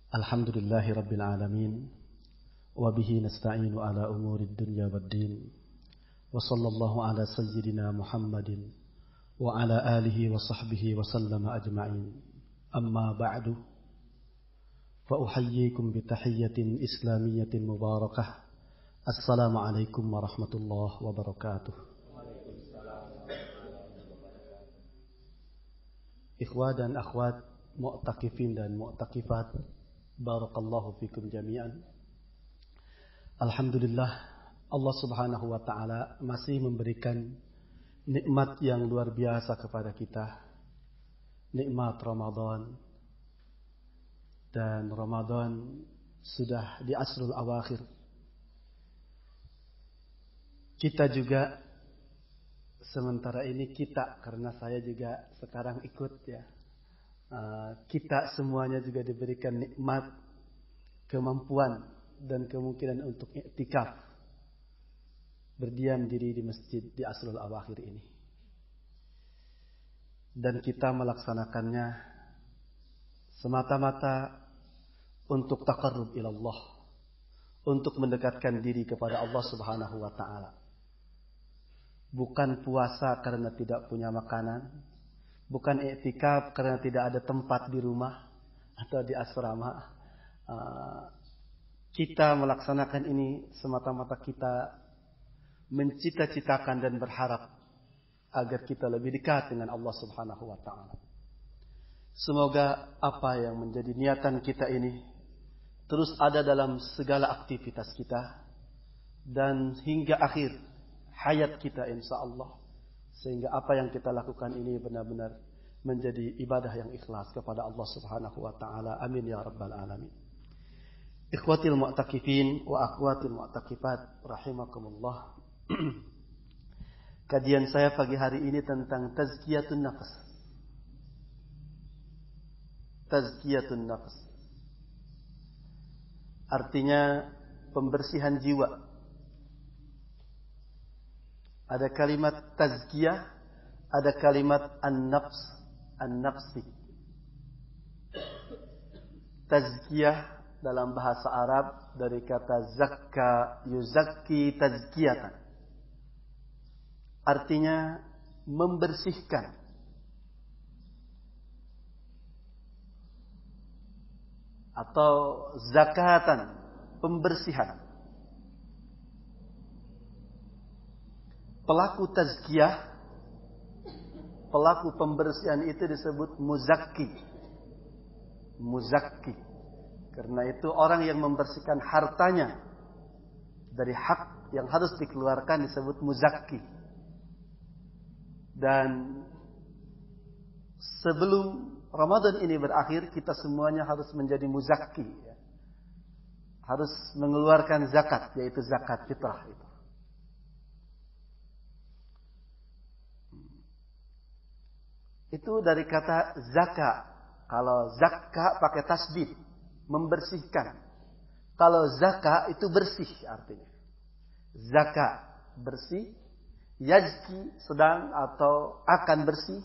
Alhamdulillahi Rabbil Alamin Wabihi nasta'inu ala umuri dunya waddin Wa sallallahu ala sayyidina Muhammadin Wa ala alihi wa sahbihi wa sallama ajma'in Amma ba'du Fa uhayyikum bitahiyyatin islamiyyatin mubarakah Assalamualaikum warahmatullahi wabarakatuh. Ikhwah dan akhwat mu'takifin dan mu'takifat, barakallahu fikum jami'an. Alhamdulillah, Allah subhanahu wa ta'ala masih memberikan nikmat yang luar biasa kepada kita. Nikmat Ramadan. Dan Ramadan sudah di asrul awakhir. Kita juga sementara ini karena saya juga sekarang ikut ya. Kita semuanya juga diberikan nikmat, kemampuan dan kemungkinan untuk iktikaf, berdiam diri di masjid di asrul awakhir ini. Dan kita melaksanakannya semata-mata untuk taqarrub ilallah, untuk mendekatkan diri kepada Allah Subhanahu wa taala. Bukan puasa karena tidak punya makanan, bukan i'tikaf karena tidak ada tempat di rumah atau di asrama. Kita melaksanakan ini semata-mata kita mencita-citakan dan berharap agar kita lebih dekat dengan Allah Subhanahu wa taala. Semoga apa yang menjadi niatan kita ini terus ada dalam segala aktivitas kita dan hingga akhir hayat kita insyaallah, sehingga apa yang kita lakukan ini benar-benar menjadi ibadah yang ikhlas kepada Allah Subhanahu wa taala. Amin ya rabbal alamin. Ikhwatil mu'takifin wa akhwatil mu'takifat rahimakumullah. Kajian saya pagi hari ini tentang tazkiyatun nafs. Tazkiyatun nafs artinya pembersihan jiwa. Ada kalimat tazkiyah, ada kalimat an-nafsi. Tazkiyah dalam bahasa Arab dari kata zakka yuzakki tazkiyatan. Artinya membersihkan. Atau zakatan, pembersihan. Pelaku tazkiyah, pelaku pembersihan itu disebut muzakki. Muzakki. Karena itu orang yang membersihkan hartanya dari hak yang harus dikeluarkan disebut muzakki. Dan sebelum Ramadan ini berakhir, kita semuanya harus menjadi muzakki. Harus mengeluarkan zakat, yaitu zakat fitrah itu. Itu dari kata zaka. Kalau zakka pakai tasdid, membersihkan. Kalau zaka itu bersih artinya. Zaka bersih, yazki sedang atau akan bersih.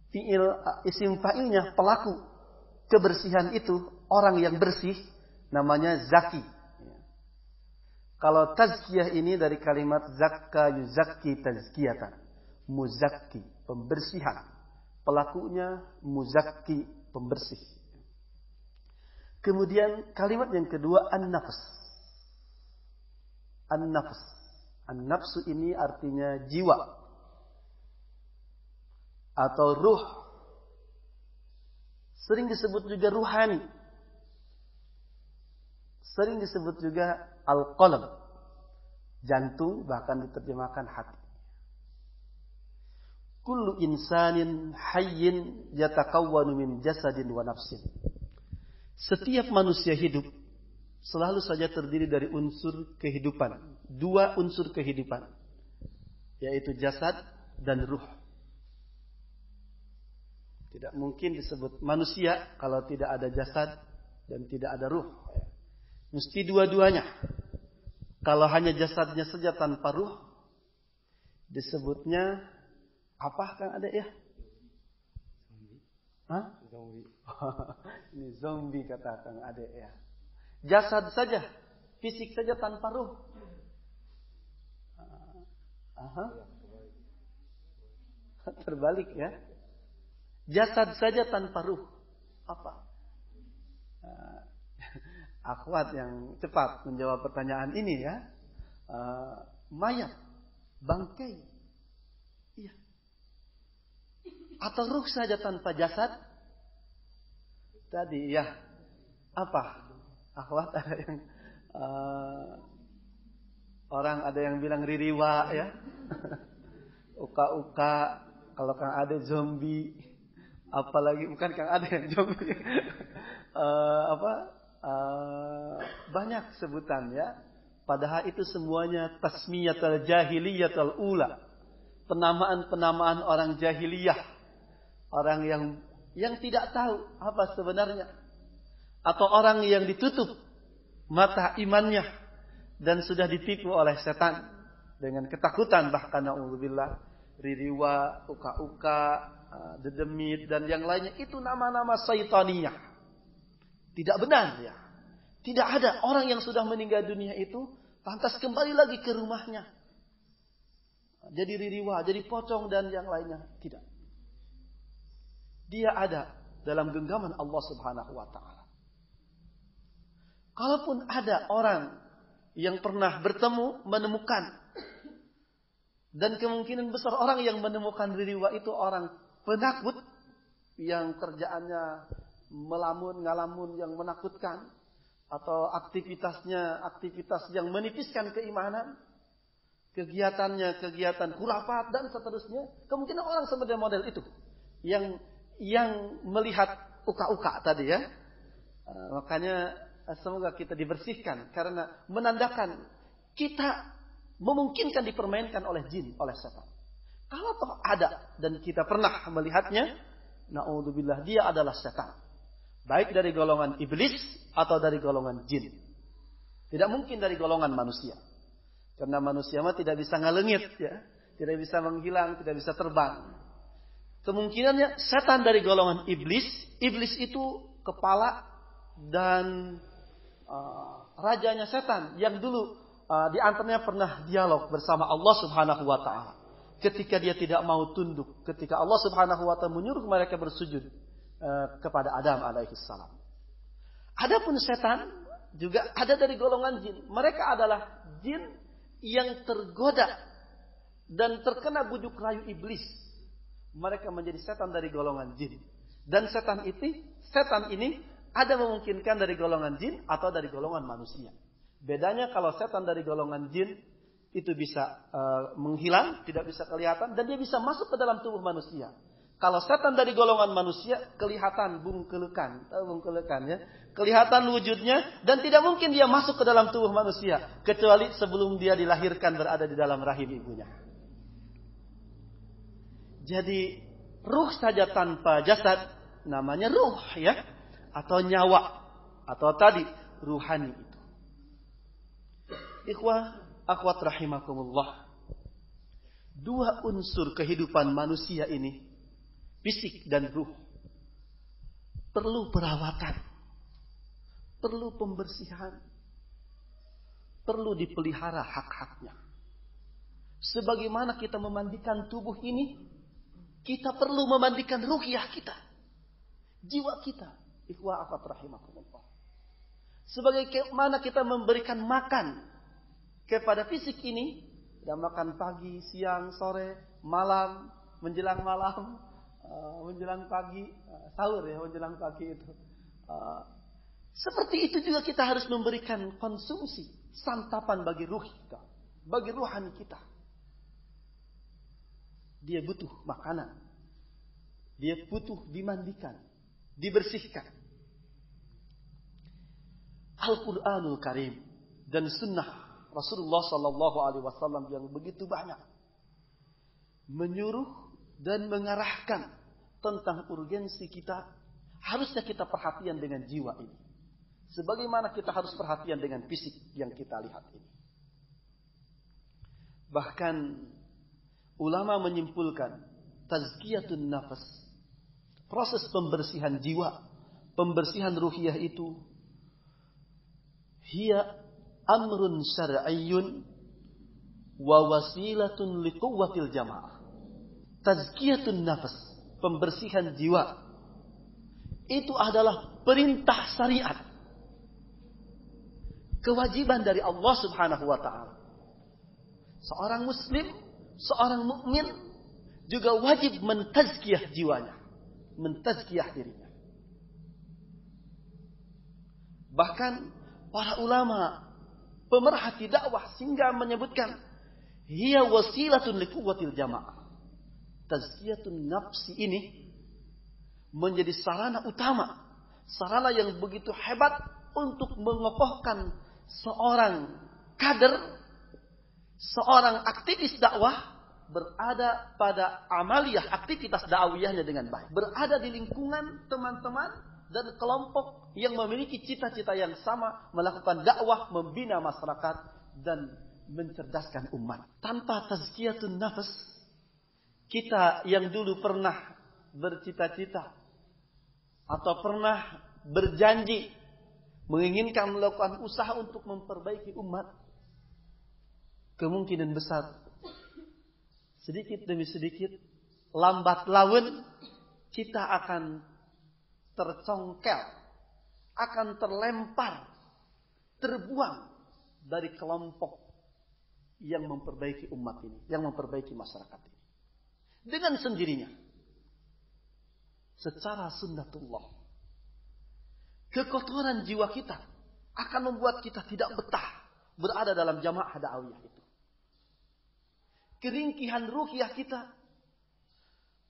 Fi'il isim fa'ilnya pelaku kebersihan itu orang yang bersih namanya zaki. Kalau tazkiyah ini dari kalimat zakka yuzakki tazkiyatan. Muzakki, pembersihan. Pelakunya muzakki, pembersih. Kemudian kalimat yang kedua an-nafs. An-nafs. An-nafsu ini artinya jiwa. Atau ruh. Sering disebut juga ruhani. Sering disebut juga al-qalb. Jantung, bahkan diterjemahkan hati. Kullu insanin hayyin yatakawwanu min jasadin wa nafsin. Setiap manusia hidup selalu saja terdiri dari unsur kehidupan. Dua unsur kehidupan. Yaitu jasad dan ruh. Tidak mungkin disebut manusia kalau tidak ada jasad dan tidak ada ruh. Mesti dua-duanya. Kalau hanya jasadnya saja tanpa ruh, disebutnya apa kan ada ya? Hah? zombie. Ini zombie kata Kang Ade ya. Jasad saja, fisik saja tanpa ruh. Terbalik ya. Jasad saja tanpa ruh. Apa? Akhwat yang cepat menjawab pertanyaan ini ya. Mayat, bangkai. Iya. Atau ruh saja tanpa jasad? Tadi ya. Apa? Akhwat ada yang orang ada yang bilang ririwa ya. Uka-uka, kalau Kang Ade zombie, apalagi bukan Kang Ade yang zombie. Banyak sebutan ya. Padahal itu semuanya tasmiyatul jahiliyatul ula. Penamaan-penamaan orang jahiliyah. Orang yang tidak tahu apa sebenarnya. Atau orang yang ditutup mata imannya dan sudah ditipu oleh setan dengan ketakutan, bahkan na'udzubillah, ririwa, uka-uka, dedemit dan yang lainnya, itu nama-nama syaitaniah. Tidak benar ya. Tidak ada orang yang sudah meninggal dunia itu lantas kembali lagi ke rumahnya. Jadi ririwa, jadi pocong dan yang lainnya. Tidak. Dia ada dalam genggaman Allah Subhanahu wa taala. Kalaupun ada orang yang pernah bertemu, menemukan, dan kemungkinan besar orang yang menemukan ririwa itu orang penakut yang kerjaannya melamun, ngalamun yang menakutkan, atau aktivitasnya aktivitas yang menipiskan keimanan, kegiatannya kegiatan khurafat dan seterusnya. Kemungkinan orang seperti model itu yang melihat uka-uka tadi ya. Makanya semoga kita dibersihkan karena menandakan kita memungkinkan dipermainkan oleh jin, oleh setan. Kalau toh ada dan kita pernah melihatnya, na'udzubillah, dia adalah setan. Baik dari golongan iblis atau dari golongan jin. Tidak mungkin dari golongan manusia. Karena manusia mah tidak bisa ngalengit ya, tidak bisa menghilang, tidak bisa terbang. Kemungkinannya setan dari golongan iblis. Iblis itu kepala dan rajanya setan yang dulu di antaranya pernah dialog bersama Allah Subhanahu wa taala. Ketika dia tidak mau tunduk, ketika Allah Subhanahu wa taala menyuruh mereka bersujud kepada Adam alaihissalam. Adapun setan juga ada dari golongan jin. Mereka adalah jin yang tergoda dan terkena bujuk rayu iblis. Mereka menjadi setan dari golongan jin. Dan setan ini ada memungkinkan dari golongan jin atau dari golongan manusia. Bedanya kalau setan dari golongan jin itu bisa menghilang, tidak bisa kelihatan, dan dia bisa masuk ke dalam tubuh manusia. Kalau setan dari golongan manusia kelihatan bungkelekan ya, kelihatan wujudnya dan tidak mungkin dia masuk ke dalam tubuh manusia kecuali sebelum dia dilahirkan berada di dalam rahim ibunya. Jadi ruh saja tanpa jasad namanya ruh ya, atau nyawa, atau tadi ruhani itu. Ikhwah, akhwat rahimakumullah. Dua unsur kehidupan manusia ini, fisik dan ruh, perlu perawatan, perlu pembersihan, perlu dipelihara hak-haknya. Sebagaimana kita memandikan tubuh ini, kita perlu memandikan ruhiyah kita, jiwa kita. Ikhwah akhwat rahimakumullah. Sebagaimana kita memberikan makan kepada fisik ini, kita makan pagi, siang, sore, malam, menjelang malam, menjelang pagi, sahur ya, menjelang pagi itu. Seperti itu juga kita harus memberikan konsumsi, santapan bagi ruh kita, bagi ruhani kita. Dia butuh makanan, dia butuh dimandikan, dibersihkan. Al-Quranul Karim dan sunnah Rasulullah Sallallahu Alaihi Wasallam yang begitu banyak menyuruh dan mengarahkan tentang urgensi kita, harusnya kita perhatian dengan jiwa ini. Sebagaimana kita harus perhatian dengan fisik yang kita lihat ini. Bahkan ulama menyimpulkan tazkiyatun nafas, proses pembersihan jiwa, pembersihan ruhiyah itu hiya amrun syar'iyyun wa wasilatun liquwwatil jamaah. Tazkiyatun nafas, pembersihan jiwa, itu adalah perintah syariat, kewajiban dari Allah Subhanahu wa ta'ala. Seorang muslim, seorang mukmin juga wajib mentazkiyah jiwanya, mentazkiyah dirinya. Bahkan para ulama pemerhati dakwah sehingga menyebutkan hiya wasilatun liquwwatil jamaah. Tazkiyatun nafsi ini menjadi sarana utama, sarana yang begitu hebat untuk mengokohkan seorang kader, seorang aktivis dakwah berada pada amaliyah aktivitas dakwahnya dengan baik, berada di lingkungan teman-teman dan kelompok yang memiliki cita-cita yang sama, melakukan dakwah, membina masyarakat dan mencerdaskan umat. Tanpa tazkiyatun nafas, kita yang dulu pernah bercita-cita atau pernah berjanji menginginkan melakukan usaha untuk memperbaiki umat, kemungkinan besar sedikit demi sedikit, lambat laun kita akan tercongkel, akan terlempar, terbuang dari kelompok yang memperbaiki umat ini, yang memperbaiki masyarakat ini. Dengan sendirinya, secara sunnatullah, kekotoran jiwa kita akan membuat kita tidak betah berada dalam jamaah dakwah itu. Keringkihan ruhiyah kita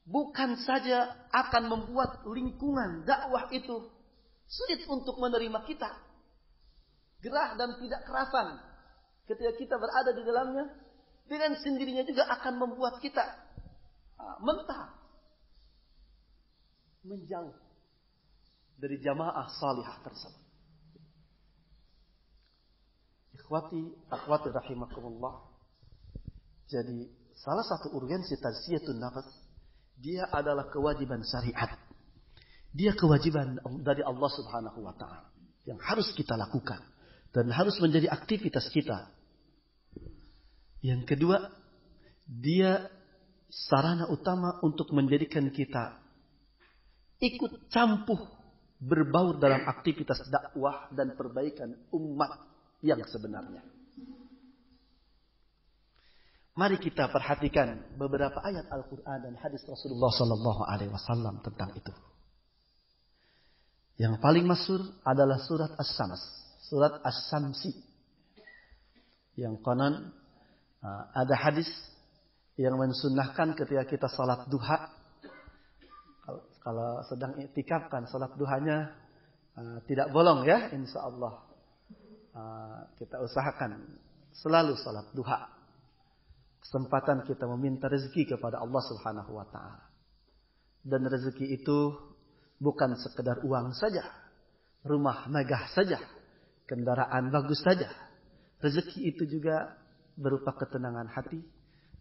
bukan saja akan membuat lingkungan dakwah itu sulit untuk menerima kita, gerah dan tidak kerasan ketika kita berada di dalamnya. Dengan sendirinya juga akan membuat kita mentah, menjauh dari jamaah salihah tersebut. Ikhwati, akhwati rahimakumullah. Jadi salah satu urgensi tazkiyatun nafas, dia adalah kewajiban syariat. Dia kewajiban dari Allah Subhanahu wa ta'ala yang harus kita lakukan dan harus menjadi aktivitas kita. Yang kedua, dia sarana utama untuk menjadikan kita ikut campur berbaur dalam aktivitas dakwah dan perbaikan umat yang sebenarnya. Mari kita perhatikan beberapa ayat Al-Quran dan hadis Rasulullah SAW tentang itu. Yang paling masyhur adalah surat As-Sams, surat As-Samsi. Yang konon ada hadis yang mensunnahkan ketika kita salat duha, kalau sedang iktikaf kan salat duhanya tidak bolong ya, insya Allah kita usahakan selalu salat duha. Kesempatan kita meminta rezeki kepada Allah Subhanahu wa ta'ala. Dan rezeki itu bukan sekedar uang saja, rumah megah saja, kendaraan bagus saja. Rezeki itu juga berupa ketenangan hati,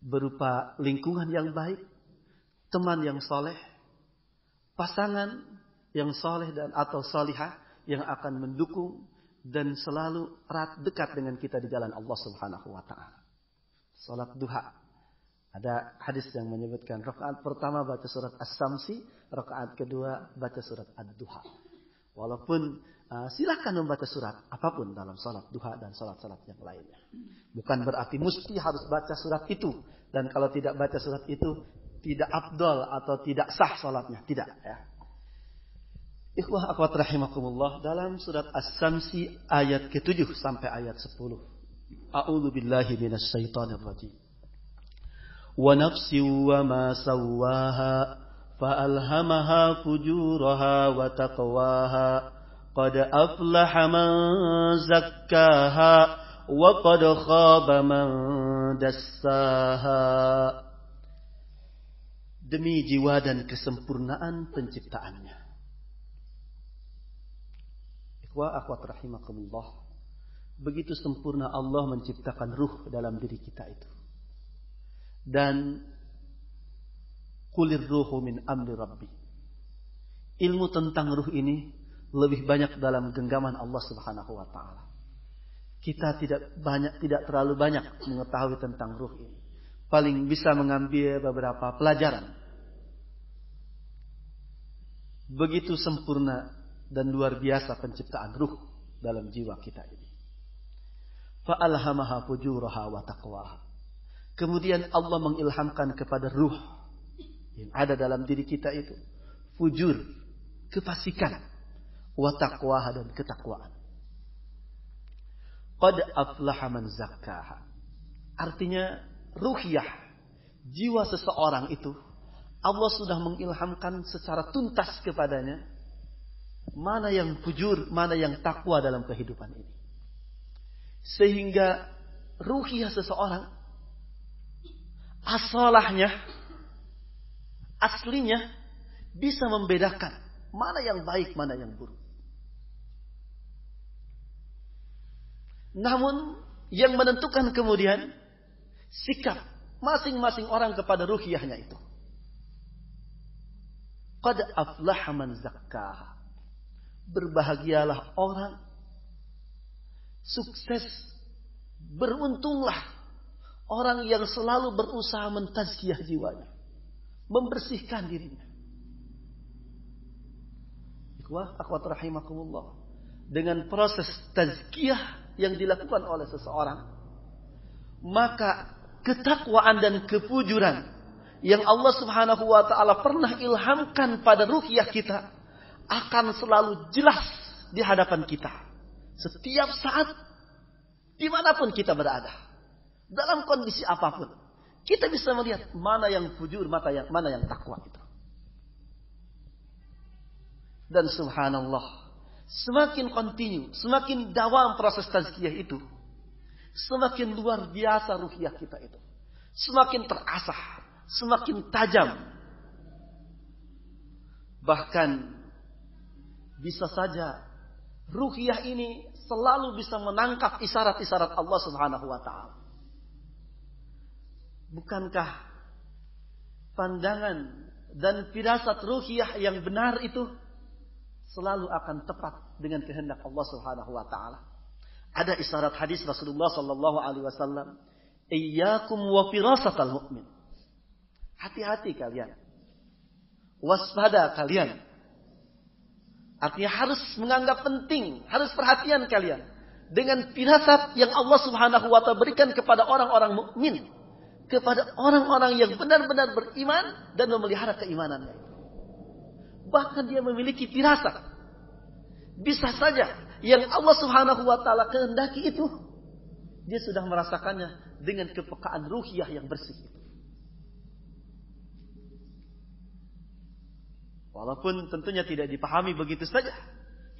berupa lingkungan yang baik, teman yang soleh, pasangan yang soleh dan atau solihah yang akan mendukung dan selalu erat dekat dengan kita di jalan Allah Subhanahu wa ta'ala. Salat duha. Ada hadis yang menyebutkan rakaat pertama baca surat As-Samsi, rakaat kedua baca surat Ad-Duha. Walaupun silakan membaca surat apapun dalam salat duha dan salat-salat yang lainnya. Bukan berarti mesti harus baca surat itu. Dan kalau tidak baca surat itu tidak afdal atau tidak sah salatnya. Tidak ya. Ikhwah akhwat rahimakumullah, dalam surat As-Samsi ayat ke-7 sampai ayat 10. A'udzu billahi minasy syaithanir rajim. Wa nafsin wa ma sawwaha fa alhamaha fujuraha wa taqwaha qad aflaha man zakkaha wa qad khaba man dassaha. Demi jiwa dan kesempurnaan penciptaannya. Ikhwah akhwat rahimakumullah, begitu sempurna Allah menciptakan ruh dalam diri kita itu. Dan kulir ruhu min amri rabbi. ilmu tentang ruh ini lebih banyak dalam genggaman Allah Subhanahu wa taala. Kita tidak terlalu banyak mengetahui tentang ruh ini. Paling bisa mengambil beberapa pelajaran. Begitu sempurna dan luar biasa penciptaan ruh dalam jiwa kita ini. Fa'alhamaha fujuraha wa taqwaha. Kemudian Allah mengilhamkan kepada ruh yang ada dalam diri kita itu fujur, kefasikan, wa taqwaha, dan ketakwaan. Qad aflaha man zakkaha. Artinya ruhiyah, jiwa seseorang itu Allah sudah mengilhamkan secara tuntas kepadanya mana yang fujur, mana yang takwa dalam kehidupan ini. Sehingga ruhiyah seseorang aslinya bisa membedakan mana yang baik, mana yang buruk. Namun yang menentukan kemudian sikap masing-masing orang kepada ruhiyahnya itu. Qad aflaha man zakkaha. Berbahagialah orang, sukses, beruntunglah orang yang selalu berusaha mentazkiyah jiwanya, membersihkan dirinya. Ikhwah, akhwat rahimakumullah. Dengan proses tazkiyah yang dilakukan oleh seseorang, maka ketakwaan dan kefujuran yang Allah Subhanahu wa taala pernah ilhamkan pada ruhiyah kita akan selalu jelas di hadapan kita. Setiap saat, dimanapun kita berada, dalam kondisi apapun, kita bisa melihat mana yang fujur, mana yang takwa itu. Dan subhanallah, semakin kontinu, semakin dawam proses tazkiyah itu, semakin luar biasa ruhiyah kita itu. Semakin terasah, semakin tajam. Bahkan bisa saja ruhiyah ini selalu bisa menangkap isyarat-isyarat Allah Subhanahu wa taala. Bukankah pandangan dan firasat ruhiyah yang benar itu selalu akan tepat dengan kehendak Allah Subhanahu wa taala? Ada isyarat hadis Rasulullah sallallahu alaihi wasallam, "Iyyakum wa firasatal mu'min." Hati-hati kalian. Waspada kalian. Artinya harus menganggap penting, harus perhatian kalian dengan firasat yang Allah Subhanahu wa taala berikan kepada orang-orang mukmin, kepada orang-orang yang benar-benar beriman dan memelihara keimanannya. Bahkan dia memiliki firasat. Bisa saja yang Allah Subhanahu wa taala kehendaki itu dia sudah merasakannya dengan kepekaan ruhiyah yang bersih itu. Walaupun tentunya tidak dipahami begitu saja.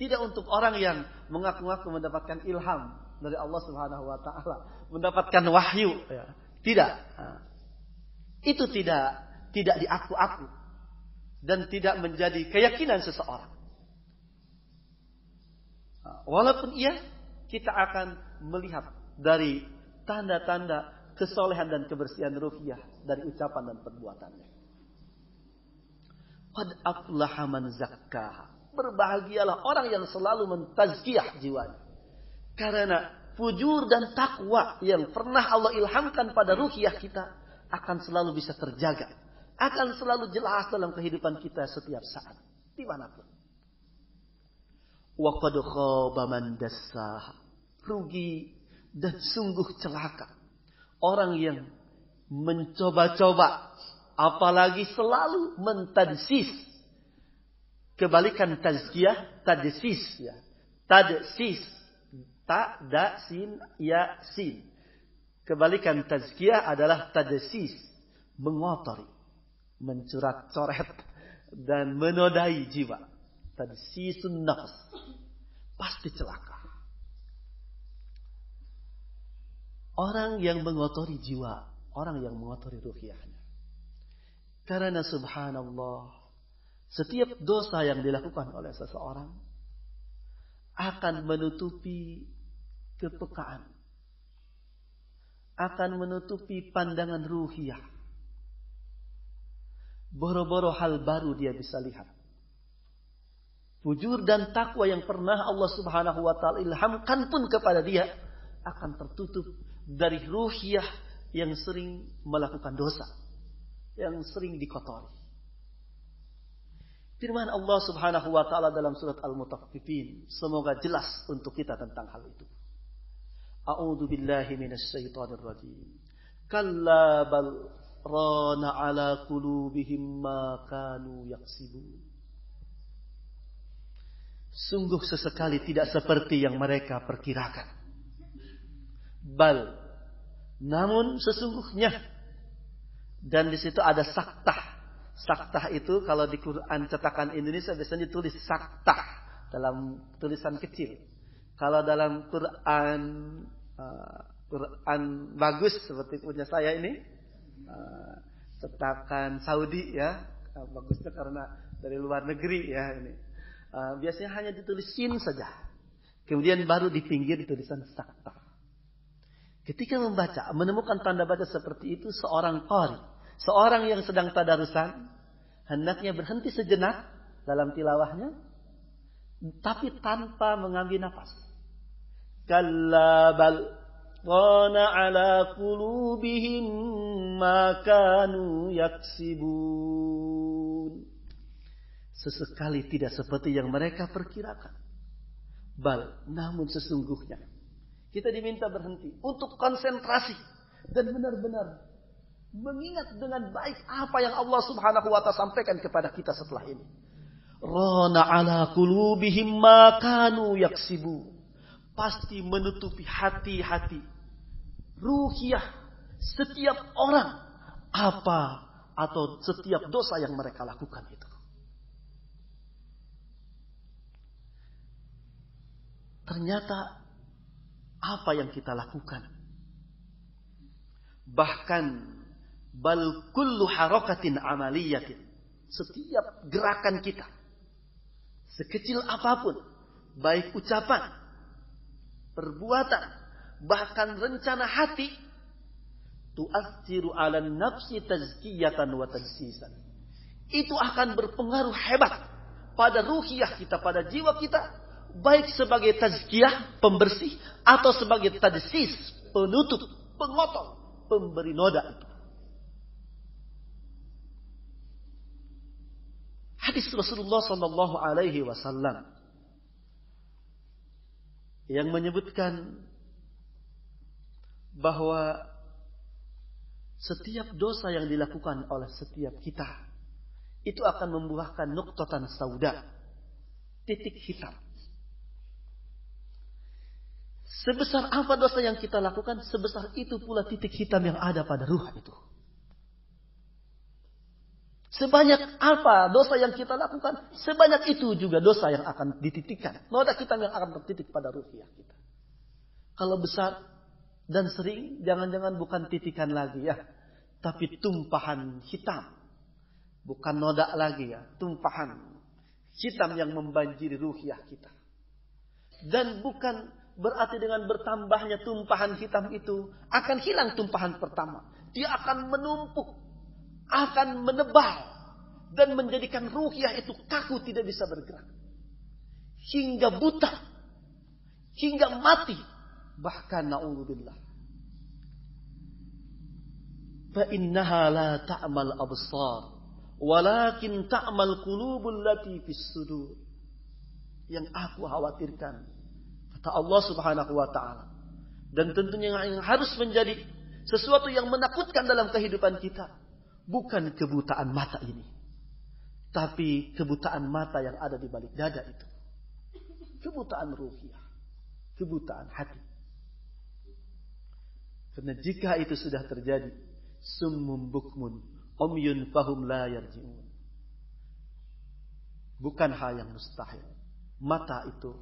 Tidak untuk orang yang mengaku-ngaku mendapatkan ilham dari Allah Subhanahu wa taala, mendapatkan wahyu, ya. Tidak. Itu tidak diaku-aku dan tidak menjadi keyakinan seseorang. Walaupun kita akan melihat dari tanda-tanda kesolehan dan kebersihan ruhiyah dari ucapan dan perbuatannya. Qad aflaha man zakkaha. Berbahagialah orang yang selalu mentazkiyah jiwanya. Karena fujur dan takwa yang pernah Allah ilhamkan pada ruhiyah kita akan selalu bisa terjaga. Akan selalu jelas dalam kehidupan kita setiap saat. Dimanapun. Wa qad khaba man dassaha. Rugi dan sungguh celaka orang yang mencoba-coba, apalagi selalu mentadsis. Kebalikan tazkiyah, tadsis, ya. Tadsis, ta, da, sin, ya, sin. Kebalikan tazkiyah adalah tadsis, mengotori, mencoret-coret dan menodai jiwa. Tadsisun nafs, pasti celaka. Orang yang mengotori jiwa, orang yang mengotori ruhiyahnya. Karena subhanallah, setiap dosa yang dilakukan oleh seseorang akan menutupi kepekaan, akan menutupi pandangan ruhiyah. Boro-boro hal baru dia bisa lihat. fujur dan takwa yang pernah Allah Subhanahu wa taala ilhamkan pun kepada dia akan tertutup dari ruhiyah yang sering melakukan dosa, yang sering dikotori. Firman Allah Subhanahu wa taala dalam surat Al-Mutaffifin semoga jelas untuk kita tentang hal itu. A'udzu billahi minasyaitonir rajim. Kalla bal rana ala qulubihim ma kanu yaksibun. Sungguh sesekali tidak seperti yang mereka perkirakan. Bal, namun sesungguhnya. Dan di situ ada saktah. Saktah itu kalau di Quran cetakan Indonesia biasanya ditulis saktah dalam tulisan kecil. Kalau dalam Quran bagus seperti punya saya ini, cetakan Saudi ya, bagusnya karena dari luar negeri ya ini. Biasanya hanya ditulis sin saja. Kemudian baru di pinggir ditulisan saktah. Ketika membaca, menemukan tanda baca seperti itu, seorang qari, seorang yang sedang tadarusan, hendaknya berhenti sejenak dalam tilawahnya, tapi tanpa mengambil nafas. Kalla bal rana ala qulubihim ma kanu yaksibun. Sesekali tidak seperti yang mereka perkirakan. Bal, namun sesungguhnya kita diminta berhenti untuk konsentrasi dan benar-benar mengingat dengan baik apa yang Allah Subhanahu wa taala sampaikan kepada kita setelah ini. Rana ala qulubihim ma kanu yaksibun. Pasti menutupi hati-hati ruhiyah setiap orang apa atau setiap dosa yang mereka lakukan itu. Ternyata apa yang kita lakukan, bahkan bal kullu harakatin amaliyatin, setiap gerakan kita sekecil apapun, baik ucapan, perbuatan, bahkan rencana hati, tu'athiru 'alan nafsi tazkiyatan wa tajsisan. Itu akan berpengaruh hebat pada ruhiyah kita, pada jiwa kita, baik sebagai tazkiyah, pembersih, atau sebagai tajsis, penutup, pengotong, pemberi noda itu. Hadis Rasulullah sallallahu alaihi wasallam yang menyebutkan bahwa setiap dosa yang dilakukan oleh setiap kita itu akan membuahkan nuqtatan sauda, titik hitam. Sebesar apa dosa yang kita lakukan, sebesar itu pula titik hitam yang ada pada ruh itu. Sebanyak apa dosa yang kita lakukan, sebanyak itu juga dosa yang akan dititikkan. Noda hitam yang akan tertitik pada ruhiyah kita. Kalau besar dan sering, jangan-jangan bukan titikan lagi ya, tapi tumpahan hitam. Bukan noda lagi ya, tumpahan hitam yang membanjiri ruhiyah kita. Dan bukan berarti dengan bertambahnya tumpahan hitam itu akan hilang tumpahan pertama. Dia akan menumpuk, akan menebal dan menjadikan ruhiyah itu kaku, tidak bisa bergerak. Hingga buta, hingga mati. Bahkan na'udzubillah. Fa innaha la ta'mal absar, walakin ta'mal qulubul lati fis sudur. Yang aku khawatirkan, kata Allah Subhanahu wa taala, dan tentunya yang harus menjadi sesuatu yang menakutkan dalam kehidupan kita, bukan kebutaan mata ini, tapi kebutaan mata yang ada di balik dada itu. Kebutaan ruhiyah, kebutaan hati. Karena jika itu sudah terjadi, summum bukmun umyun fahum la yarji'un. Bukan hal yang mustahil. Mata itu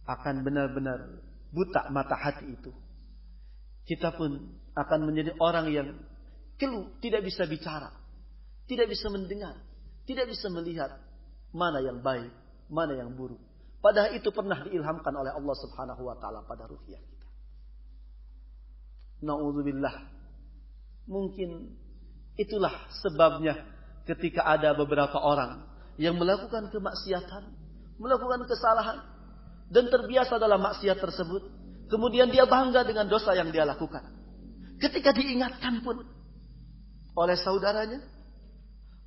akan benar-benar buta, mata hati itu. Kita pun akan menjadi orang yang keluh, tidak bisa bicara, tidak bisa mendengar, tidak bisa melihat mana yang baik, mana yang buruk. Padahal itu pernah diilhamkan oleh Allah Subhanahu wa taala pada ruhiyah kita. Na'udzubillah. Mungkin itulah sebabnya ketika ada beberapa orang yang melakukan kemaksiatan, melakukan kesalahan, dan terbiasa dalam maksiat tersebut. Kemudian dia bangga dengan dosa yang dia lakukan. Ketika diingatkan pun oleh saudaranya,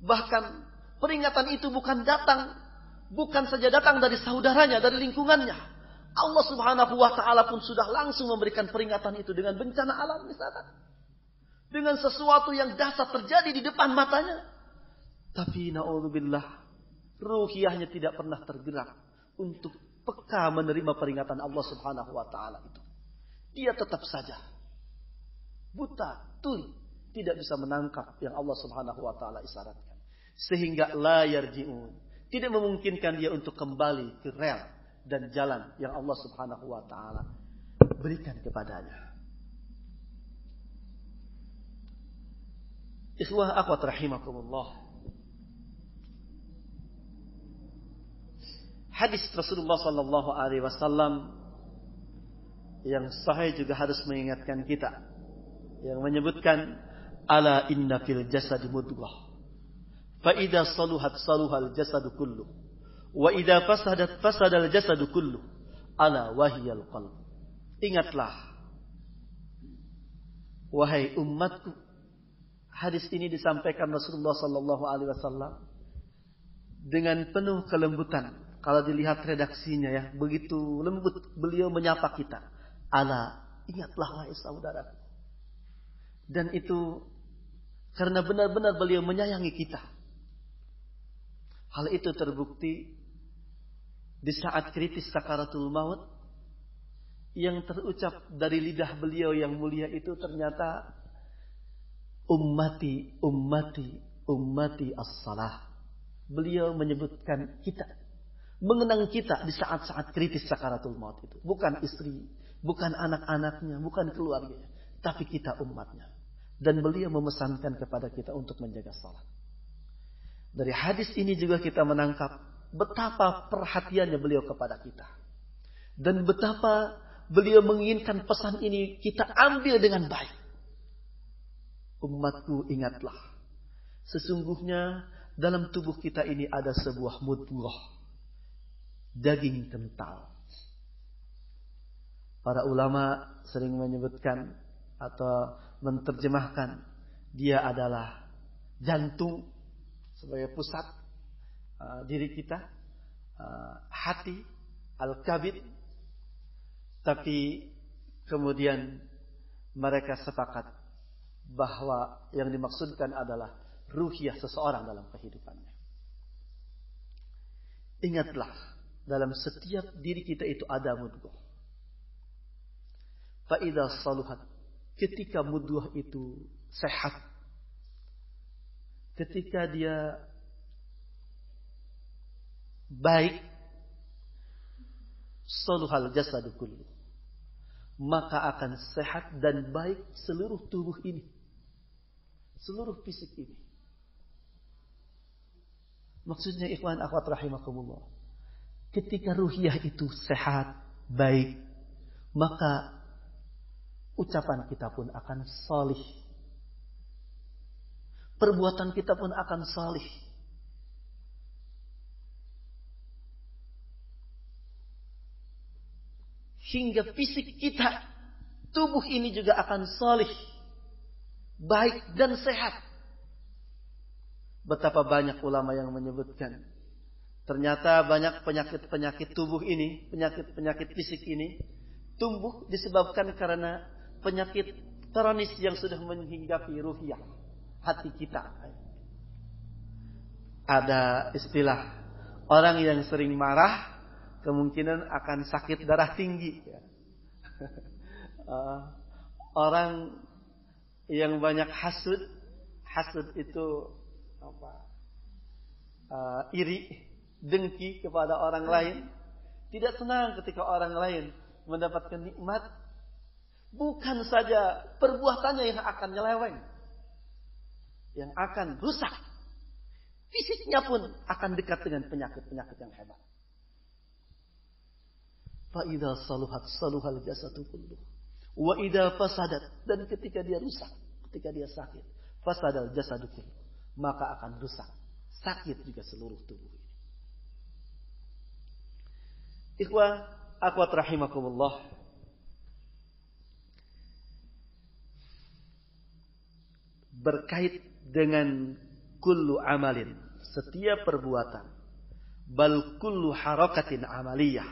bahkan peringatan itu bukan saja datang dari saudaranya, dari lingkungannya. Allah Subhanahu wa Ta'ala pun sudah langsung memberikan peringatan itu dengan bencana alam misalkan. Dengan sesuatu yang dahsyat terjadi di depan matanya. Tapi na'udzubillah, ruhiyahnya tidak pernah tergerak untuk peka menerima peringatan Allah Subhanahu wa Ta'ala itu. Dia tetap saja buta, tuli, tidak bisa menangkap yang Allah Subhanahu wa Ta'ala isyaratkan. Sehingga la yarji'un, tidak memungkinkan dia untuk kembali ke rel dan jalan yang Allah Subhanahu wa Ta'ala berikan kepadanya. Ikhwah akhwat rahimakumullah. Hadis Rasulullah sallallahu alaihi wasallam yang sahih juga harus mengingatkan kita, yang menyebutkan ala inna fil jasadi mudghah fa idza saluhat saluhal jasadu kullu wa idza fasadat fasadal jasadu kullu ala wahiyal qalb. Ingatlah wahai umatku. Hadis ini disampaikan Rasulullah sallallahu alaihi wasallam dengan penuh kelembutan. Kalau dilihat redaksinya ya, begitu lembut beliau menyapa kita. Ala, ingatlah wahai saudaraku. Dan itu karena benar-benar beliau menyayangi kita. Hal itu terbukti di saat kritis sakaratul maut, yang terucap dari lidah beliau yang mulia itu ternyata ummati, ummati, ummati as-salah. Beliau menyebutkan kita, mengenang kita di saat-saat kritis sakaratul maut itu. Bukan istri, bukan anak-anaknya, bukan keluarganya, tapi kita umatnya. Dan beliau memesankan kepada kita untuk menjaga salat. Dari hadis ini juga kita menangkap betapa perhatiannya beliau kepada kita. Dan betapa beliau menginginkan pesan ini kita ambil dengan baik. Umatku, ingatlah. Sesungguhnya dalam tubuh kita ini ada sebuah mudghah, daging kental. Para ulama sering menyebutkan atau menerjemahkan dia adalah jantung sebagai pusat diri kita, hati, al-kabid. Tapi kemudian mereka sepakat bahwa yang dimaksudkan adalah ruhiyah seseorang dalam kehidupannya. Ingatlah, dalam setiap diri kita itu ada mudghah. Fa idza saluhat, ketika mudghah itu sehat, ketika dia baik, saluhal jasadu kullu, maka akan sehat dan baik seluruh tubuh ini, seluruh fisik ini. Maksudnya ikhwan akhwat rahimakumullah, ketika ruhiyah itu sehat, baik, maka ucapan kita pun akan salih, perbuatan kita pun akan salih. Hingga fisik kita, tubuh ini juga akan salih, baik dan sehat. Betapa banyak ulama yang menyebutkan, ternyata banyak penyakit-penyakit tubuh ini, penyakit-penyakit fisik ini tumbuh disebabkan karena penyakit kronis yang sudah menghinggapi ruhiyah, hati kita. Ada istilah, orang yang sering marah kemungkinan akan sakit darah tinggi. Orang yang banyak hasud itu iri, dengki kepada orang lain, tidak senang ketika orang lain mendapatkan nikmat. Bukan saja perbuatannya yang akan nyeleweng, yang akan rusak, fisiknya pun akan dekat dengan penyakit-penyakit yang hebat. Fa idza saluhat saluhal jasadu kulluh wa idza fasadat, dan ketika dia rusak, ketika dia sakit, fasadal jasadu kulluh, maka akan rusak sakit juga seluruh tubuh ini. Ikhwah, akhwat rahimakumullah. Berkait dengan kullu amalin, setiap perbuatan, bal kullu harakatin amaliyah,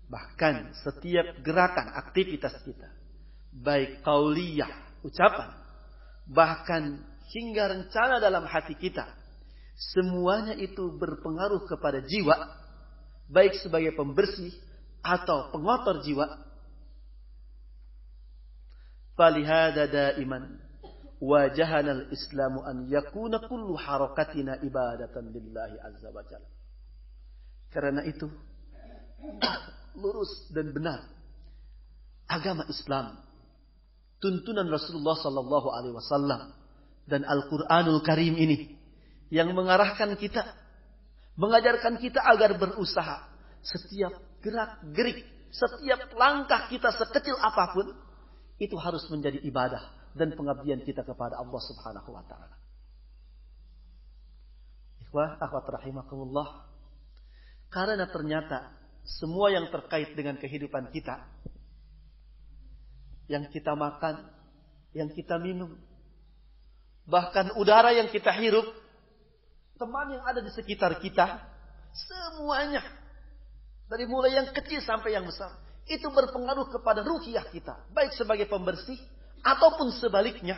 bahkan setiap gerakan aktivitas kita, baik qauliyah, ucapan, bahkan hingga rencana dalam hati kita, semuanya itu berpengaruh kepada jiwa, baik sebagai pembersih atau pengotor jiwa. Falihada daiman wajahana al-islamu an yakuna kullu harakatina ibadatan lillahi azza wa jalla. Karena itu lurus dan benar agama Islam, tuntunan Rasulullah sallallahu alaihi wasallam dan Al-Qur'anul Karim ini yang mengarahkan kita, mengajarkan kita agar berusaha setiap gerak-gerik, setiap langkah kita sekecil apapun itu harus menjadi ibadah dan pengabdian kita kepada Allah Subhanahu wa taala. Ikhwah, akhwat rahimakumullah. Karena ternyata semua yang terkait dengan kehidupan kita, yang kita makan, yang kita minum, bahkan udara yang kita hirup, teman yang ada di sekitar kita, semuanya dari mulai yang kecil sampai yang besar, itu berpengaruh kepada ruhiyah kita, baik sebagai pembersih ataupun sebaliknya.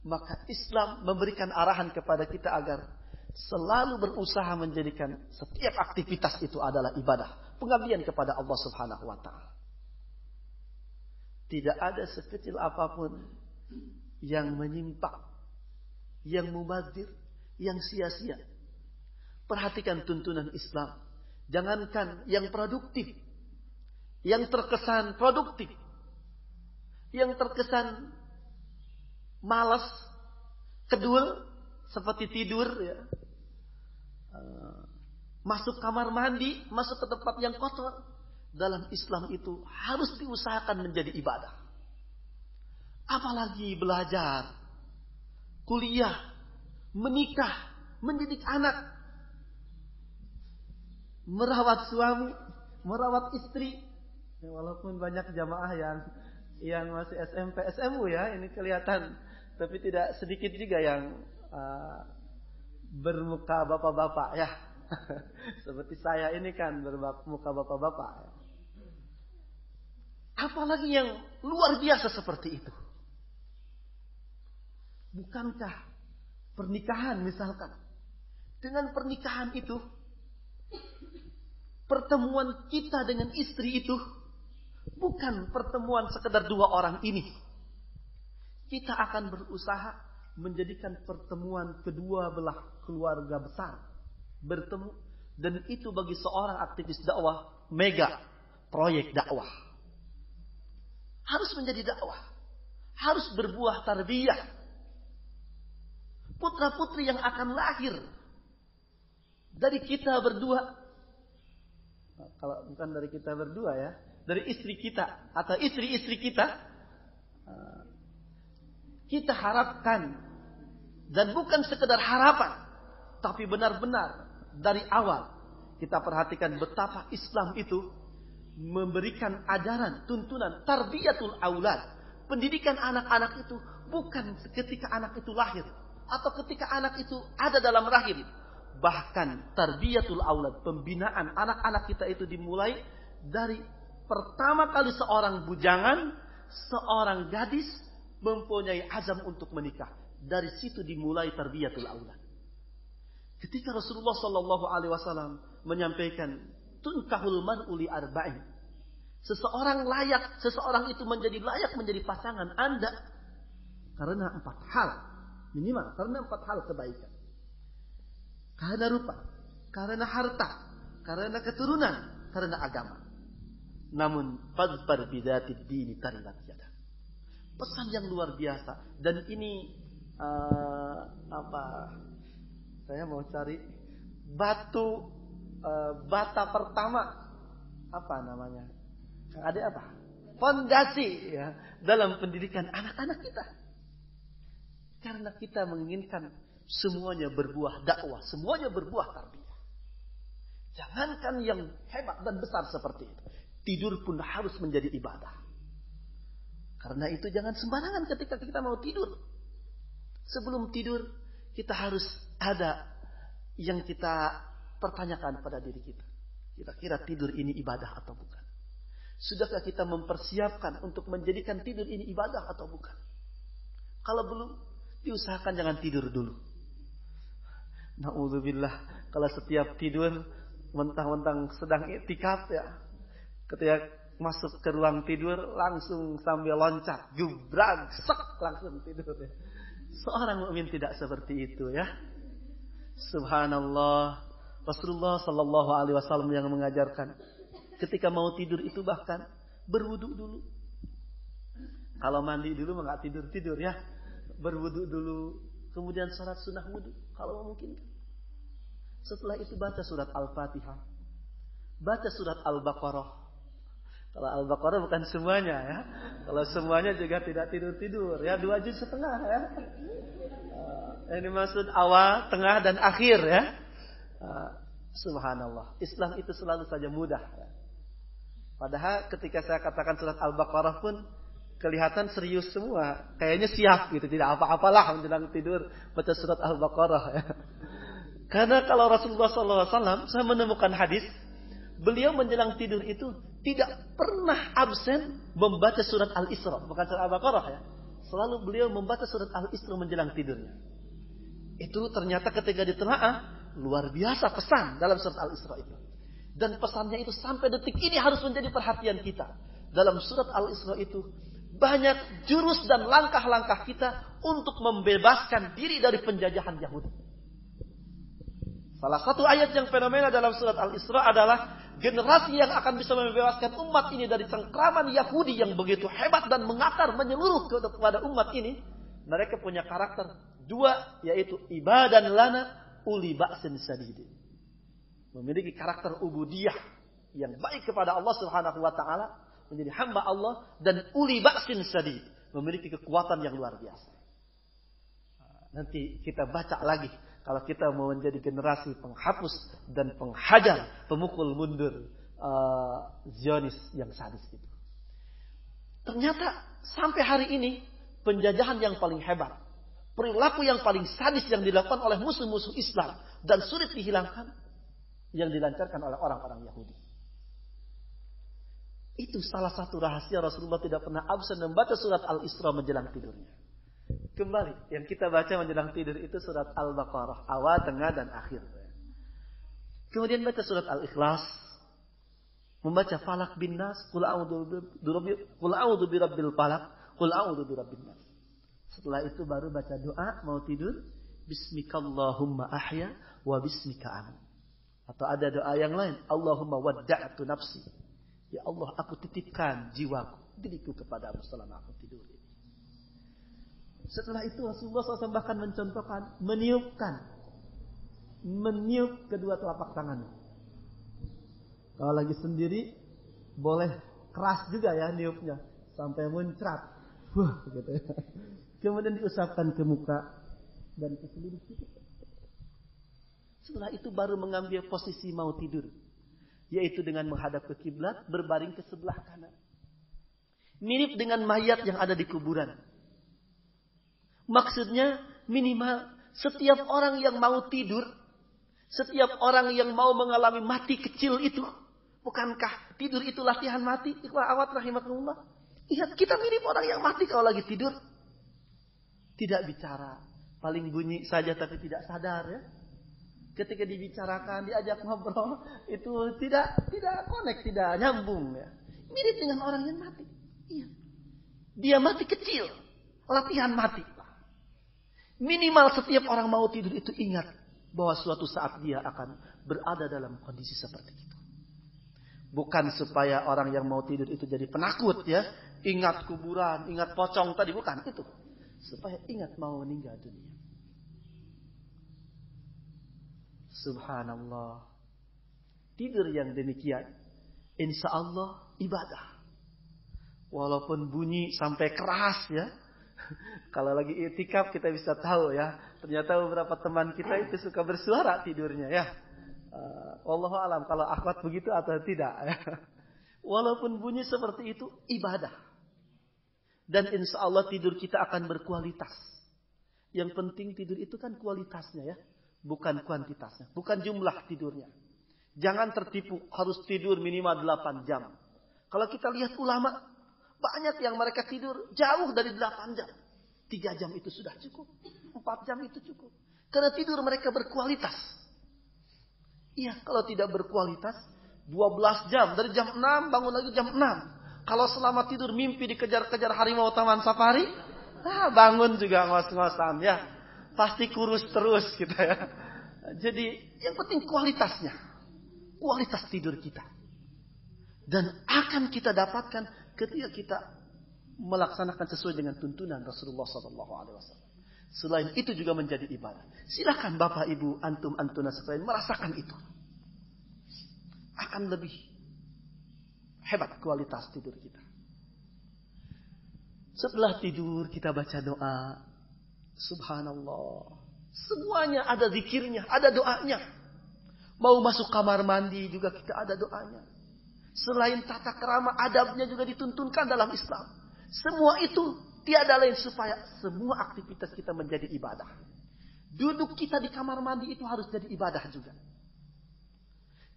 Maka Islam memberikan arahan kepada kita agar selalu berusaha menjadikan setiap aktivitas itu adalah ibadah, pengabdian kepada Allah Subhanahu wa taala. Tidak ada sekecil apapun yang menyimpang, yang mubazir, yang sia-sia. Perhatikan tuntunan Islam. Jangankan yang produktif, yang terkesan produktif, yang terkesan malas, kedul, seperti tidur, ya. Masuk kamar mandi, masuk ke tempat yang kotor. Dalam Islam itu harus diusahakan menjadi ibadah. Apalagi belajar, kuliah, menikah, mendidik anak, merawat suami, merawat istri. Ya, walaupun banyak jamaah yang masih SMP, SMU ya, ini kelihatan. Tapi tidak sedikit juga yang bermuka bapak-bapak ya. Seperti saya ini kan bermuka bapak-bapak ya. Apalagi yang luar biasa seperti itu. Bukankah pernikahan misalkan, dengan pernikahan itu, pertemuan kita dengan istri itu bukan pertemuan sekedar dua orang ini. Kita akan berusaha menjadikan pertemuan kedua belah keluarga besar bertemu, dan itu bagi seorang aktivis dakwah mega proyek dakwah. Harus menjadi dakwah, harus berbuah tarbiyah. Putra-putri yang akan lahir dari kita berdua, kalau bukan dari kita berdua ya, dari istri kita atau istri-istri kita, kita harapkan, dan bukan sekedar harapan, tapi benar-benar dari awal kita perhatikan betapa Islam itu memberikan ajaran, tuntunan, tarbiyatul aulad, pendidikan anak-anak itu bukan ketika anak itu lahir atau ketika anak itu ada dalam rahim. Bahkan tarbiyatul aulad, pembinaan anak-anak kita itu dimulai dari pertama kali seorang bujangan, seorang gadis mempunyai azam untuk menikah. Dari situ dimulai tarbiyatul aulad. Ketika Rasulullah sallallahu alaihi wasallam menyampaikan tunkahul mar'u li arba'in. Seseorang itu menjadi layak menjadi pasangan Anda karena 4 hal. Minimal karena 4 hal kebaikan. Karena rupa, karena harta, karena keturunan, karena agama. Namun fadfar bidzatid dini taribat yada. Pesan yang luar biasa, dan ini saya mau cari bata pertama, apa namanya? Ada apa? Fondasi ya dalam pendidikan anak-anak kita. Karena kita menginginkan semuanya berbuah dakwah, semuanya berbuah tarbiyah. Jangankan yang hebat dan besar seperti itu, tidur pun harus menjadi ibadah. Karena itu jangan sembarangan ketika kita mau tidur. Sebelum tidur, kita harus ada yang kita pertanyakan pada diri kita. Kira-kira tidur ini ibadah atau bukan? Sudahkah kita mempersiapkan untuk menjadikan tidur ini ibadah atau bukan? Kalau belum, diusahakan jangan tidur dulu. Na'udzubillah, kalau setiap tidur mentang-mentang sedang iktikaf ya, ketika masuk ke ruang tidur langsung sambil loncat, jubrag, sek, langsung tidur ya. Seorang mukmin tidak seperti itu ya. Subhanallah, Rasulullah sallallahu alaihi wasallam yang mengajarkan ketika mau tidur itu bahkan berwudu dulu. Kalau mandi dulu enggak tidur ya. Berwudu dulu, kemudian salat sunah wudu kalau memungkinkan. Setelah itu baca surat Al-Fatihah. Baca surat Al-Baqarah. Kalau Al-Baqarah bukan semuanya ya. Kalau semuanya juga tidak tidur-tidur ya, 2 juz setengah ya. Ini maksud awal, tengah dan akhir ya. Subhanallah, Islam itu selalu saja mudah ya. Padahal ketika saya katakan surat Al-Baqarah pun kelihatan serius semua. Kayaknya siap gitu, tidak apa-apalah menjelang tidur baca surat Al-Baqarah ya. Karena kalau Rasulullah SAW, saya menemukan hadis, beliau menjelang tidur itu tidak pernah absen membaca surat Al-Isra, bukan surat Al-Baqarah ya. Selalu beliau membaca surat Al-Isra menjelang tidurnya. Itu ternyata ketika ditelaah, luar biasa pesan dalam surat Al-Isra itu. Dan pesannya itu sampai detik ini harus menjadi perhatian kita. Dalam surat Al-Isra itu banyak jurus dan langkah-langkah kita untuk membebaskan diri dari penjajahan Yahudi. Salah satu ayat yang fenomena dalam surat Al-Isra adalah generasi yang akan bisa membebaskan umat ini dari cengkraman Yahudi yang begitu hebat dan mengakar menyeluruh kepada umat ini. Mereka punya karakter 2, yaitu ibadan lana uli ba'sin sadid. Memiliki karakter ubudiyah yang baik kepada Allah Subhanahu wa taala, menjadi hamba Allah, dan uli ba'sin sadid, memiliki kekuatan yang luar biasa. Nanti kita baca lagi kalau kita mau menjadi generasi penghapus dan penghajar, pemukul mundur Zionis yang sadis itu. Ternyata sampai hari ini penjajahan yang paling hebat, perilaku yang paling sadis yang dilakukan oleh musuh-musuh Islam dan sulit dihilangkan, yang dilancarkan oleh orang-orang Yahudi. Itu salah satu rahasia Rasulullah tidak pernah absen membaca surat Al-Isra menjelang tidurnya. Kembali, yang kita baca menjelang tidur itu surat Al-Baqarah, awal, tengah, dan akhir. Kemudian baca surat Al-Ikhlas, membaca Falak bin Nas, Qul a'udzu birabbil falaq, Qul a'udzu birabbin nas. Setelah itu baru baca doa mau tidur, Bismikallahumma ahya wa bismika amut. Atau ada doa yang lain, Allahumma wadda'tu nafsi. Ya Allah, aku titipkan jiwaku, diriku kepadamu selama aku tidur ini. Setelah itu Rasulullah SAW bahkan mencontohkan meniup kedua telapak tangannya. Kalau lagi sendiri boleh keras juga ya niupnya sampai muncrat, gitu ya. Kemudian diusapkan ke muka dan ke seluruh tubuh. Setelah itu baru mengambil posisi mau tidur, yaitu dengan menghadap ke kiblat, berbaring ke sebelah kanan, mirip dengan mayat yang ada di kuburan. Maksudnya minimal setiap orang yang mau tidur, setiap orang yang mau mengalami mati kecil itu, bukankah tidur itu latihan mati? Ikhwah awat rahimakumullah. Lihat, kita mirip orang yang mati kalau lagi tidur. Tidak bicara, paling bunyi saja tapi tidak sadar ya. Ketika dibicarakan, diajak ngobrol, itu tidak connect, tidak nyambung ya. Mirip dengan orang yang mati. Iya. Dia mati kecil, latihan mati. Minimal setiap orang mau tidur itu ingat bahwa suatu saat dia akan berada dalam kondisi seperti itu. Bukan supaya orang yang mau tidur itu jadi penakut ya. Ingat kuburan, ingat pocong tadi, bukan itu. Supaya ingat mau meninggal dunia. Subhanallah. Tidur yang demikian, insya Allah ibadah. Walaupun bunyi sampai keras ya. Kalau lagi i'tikaf kita bisa tahu ya. Ternyata beberapa teman kita itu suka bersuara tidurnya ya. Wallahu alam kalau akhwat begitu atau tidak. Walaupun bunyi seperti itu ibadah. Dan insya Allah tidur kita akan berkualitas. Yang penting tidur itu kan kualitasnya ya. Bukan kuantitasnya. Bukan jumlah tidurnya. Jangan tertipu harus tidur minimal 8 jam. Kalau kita lihat ulama. Banyak yang mereka tidur jauh dari 8 jam. 3 jam itu sudah cukup. 4 jam itu cukup. Karena tidur mereka berkualitas. Iya, kalau tidak berkualitas, 12 jam. Dari jam 6, bangun lagi jam 6. Kalau selama tidur mimpi dikejar-kejar harimau taman safari, bangun juga ngos-ngosan ya. Pasti kurus terus kita ya. Jadi, yang penting kualitasnya. Kualitas tidur kita. Dan akan kita dapatkan ketika kita melaksanakan sesuai dengan tuntunan Rasulullah SAW. Selain itu juga menjadi ibadah. Silakan Bapak Ibu antum antuna sekalian merasakan itu. Akan lebih hebat kualitas tidur kita. Setelah tidur kita baca doa. Subhanallah. Semuanya ada zikirnya, ada doanya. Mau masuk kamar mandi juga kita ada doanya. Selain tata krama, adabnya juga dituntunkan dalam Islam. Semua itu tiada lain supaya semua aktivitas kita menjadi ibadah. Duduk kita di kamar mandi itu harus jadi ibadah juga.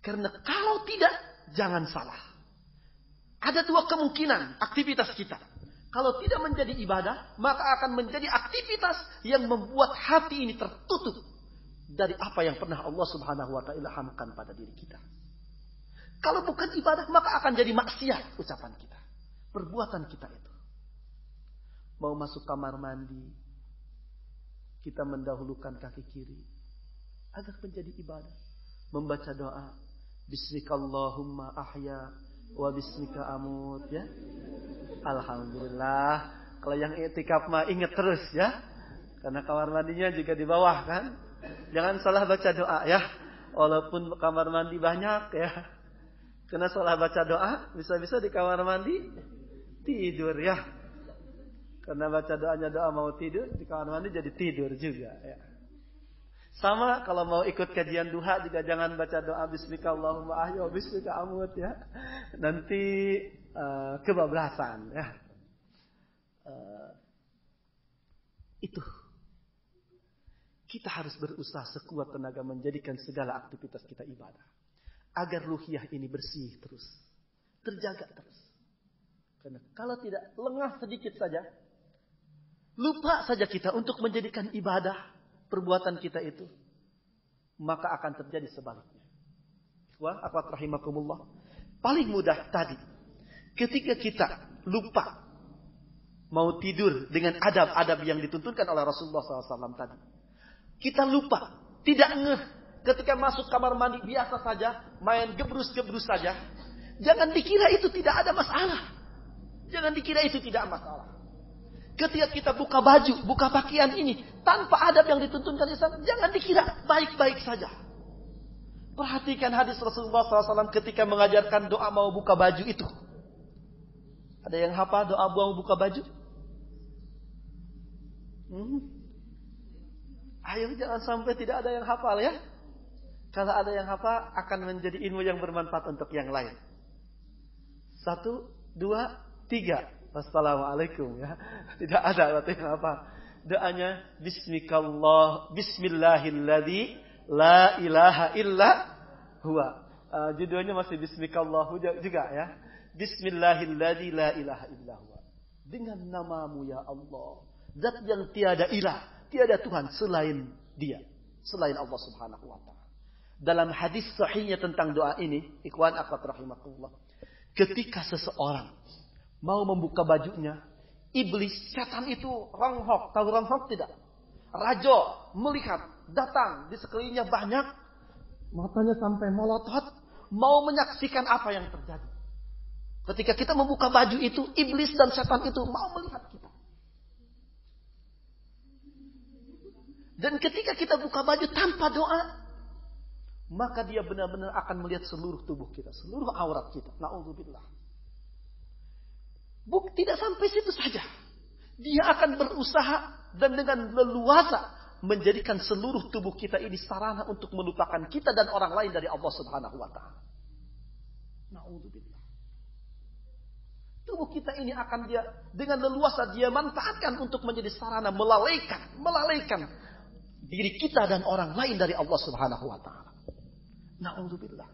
Karena kalau tidak, jangan salah. Ada 2 kemungkinan aktivitas kita. Kalau tidak menjadi ibadah, maka akan menjadi aktivitas yang membuat hati ini tertutup dari apa yang pernah Allah Subhanahu wa taala ilhamkan pada diri kita. Kalau bukan ibadah, maka akan jadi maksiat ucapan kita. Perbuatan kita itu. Mau masuk kamar mandi, kita mendahulukan kaki kiri. Agar menjadi ibadah. Membaca doa. Bismikallahumma ahya wa bismika amut ya. Alhamdulillah. Kalau yang i'tikaf mah ingat terus ya. Karena kamar mandinya juga di bawah kan. Jangan salah baca doa ya. Walaupun kamar mandi banyak ya. Karena salah baca doa, bisa-bisa di kamar mandi tidur ya. Karena baca doanya doa mau tidur, di kamar mandi jadi tidur juga ya. Sama kalau mau ikut kajian duha juga jangan baca doa Bismikallahumma ahya bismika amut ya. Nanti kebablasan ya. Itu. Kita harus berusaha sekuat tenaga menjadikan segala aktivitas kita ibadah. Agar ruhiyah ini bersih terus. Terjaga terus. Karena kalau tidak lengah sedikit saja. Lupa saja kita untuk menjadikan ibadah. Perbuatan kita itu. Maka akan terjadi sebaliknya. Wah, akhwat rahimakumullah. Paling mudah tadi. Ketika kita lupa. Mau tidur dengan adab-adab yang dituntunkan oleh Rasulullah SAW tadi. Kita lupa. Tidak ngeh. Ketika masuk kamar mandi biasa saja, main gebrus-gebrus saja. Jangan dikira itu tidak ada masalah. Jangan dikira itu tidak masalah. Ketika kita buka baju, buka pakaian ini, tanpa adab yang dituntunkan Islam, jangan dikira baik-baik saja. Perhatikan hadis Rasulullah SAW ketika mengajarkan doa mau buka baju itu. Ada yang hafal doa mau buka baju? Ayo jangan sampai tidak ada yang hafal ya. Kalau ada yang hafal akan menjadi ilmu yang bermanfaat untuk yang lain. 1, 2, 3. Wassalamualaikum ya. Tidak ada berarti yang hafal. Doanya Bismillahilladzi la ilaha illa huwa. Judulnya masih Bismikallahu juga ya. Bismillahilladzi la ilaha illa huwa. Dengan namamu ya Allah. Zat yang tiada ilah, tiada Tuhan selain Dia, selain Allah Subhanahu wa taala. Dalam hadis sahihnya tentang doa ini, ikhwan akhwat rahimakumullah. Ketika seseorang mau membuka bajunya, iblis, setan itu ronghok. Tahu ronghok tidak? Rajo melihat, datang di sekelilingnya banyak, matanya sampai melotot, mau menyaksikan apa yang terjadi. Ketika kita membuka baju itu, iblis dan setan itu mau melihat kita. Dan ketika kita buka baju tanpa doa, maka dia benar-benar akan melihat seluruh tubuh kita, seluruh aurat kita. Na'udzubillah. Tidak sampai situ saja. Dia akan berusaha dan dengan leluasa menjadikan seluruh tubuh kita ini sarana untuk melupakan kita dan orang lain dari Allah Subhanahu wa taala. Na'udzubillah. Tubuh kita ini akan dia dengan leluasa dia manfaatkan untuk menjadi sarana melalaikan diri kita dan orang lain dari Allah Subhanahu wa taala. Na'udzubillah.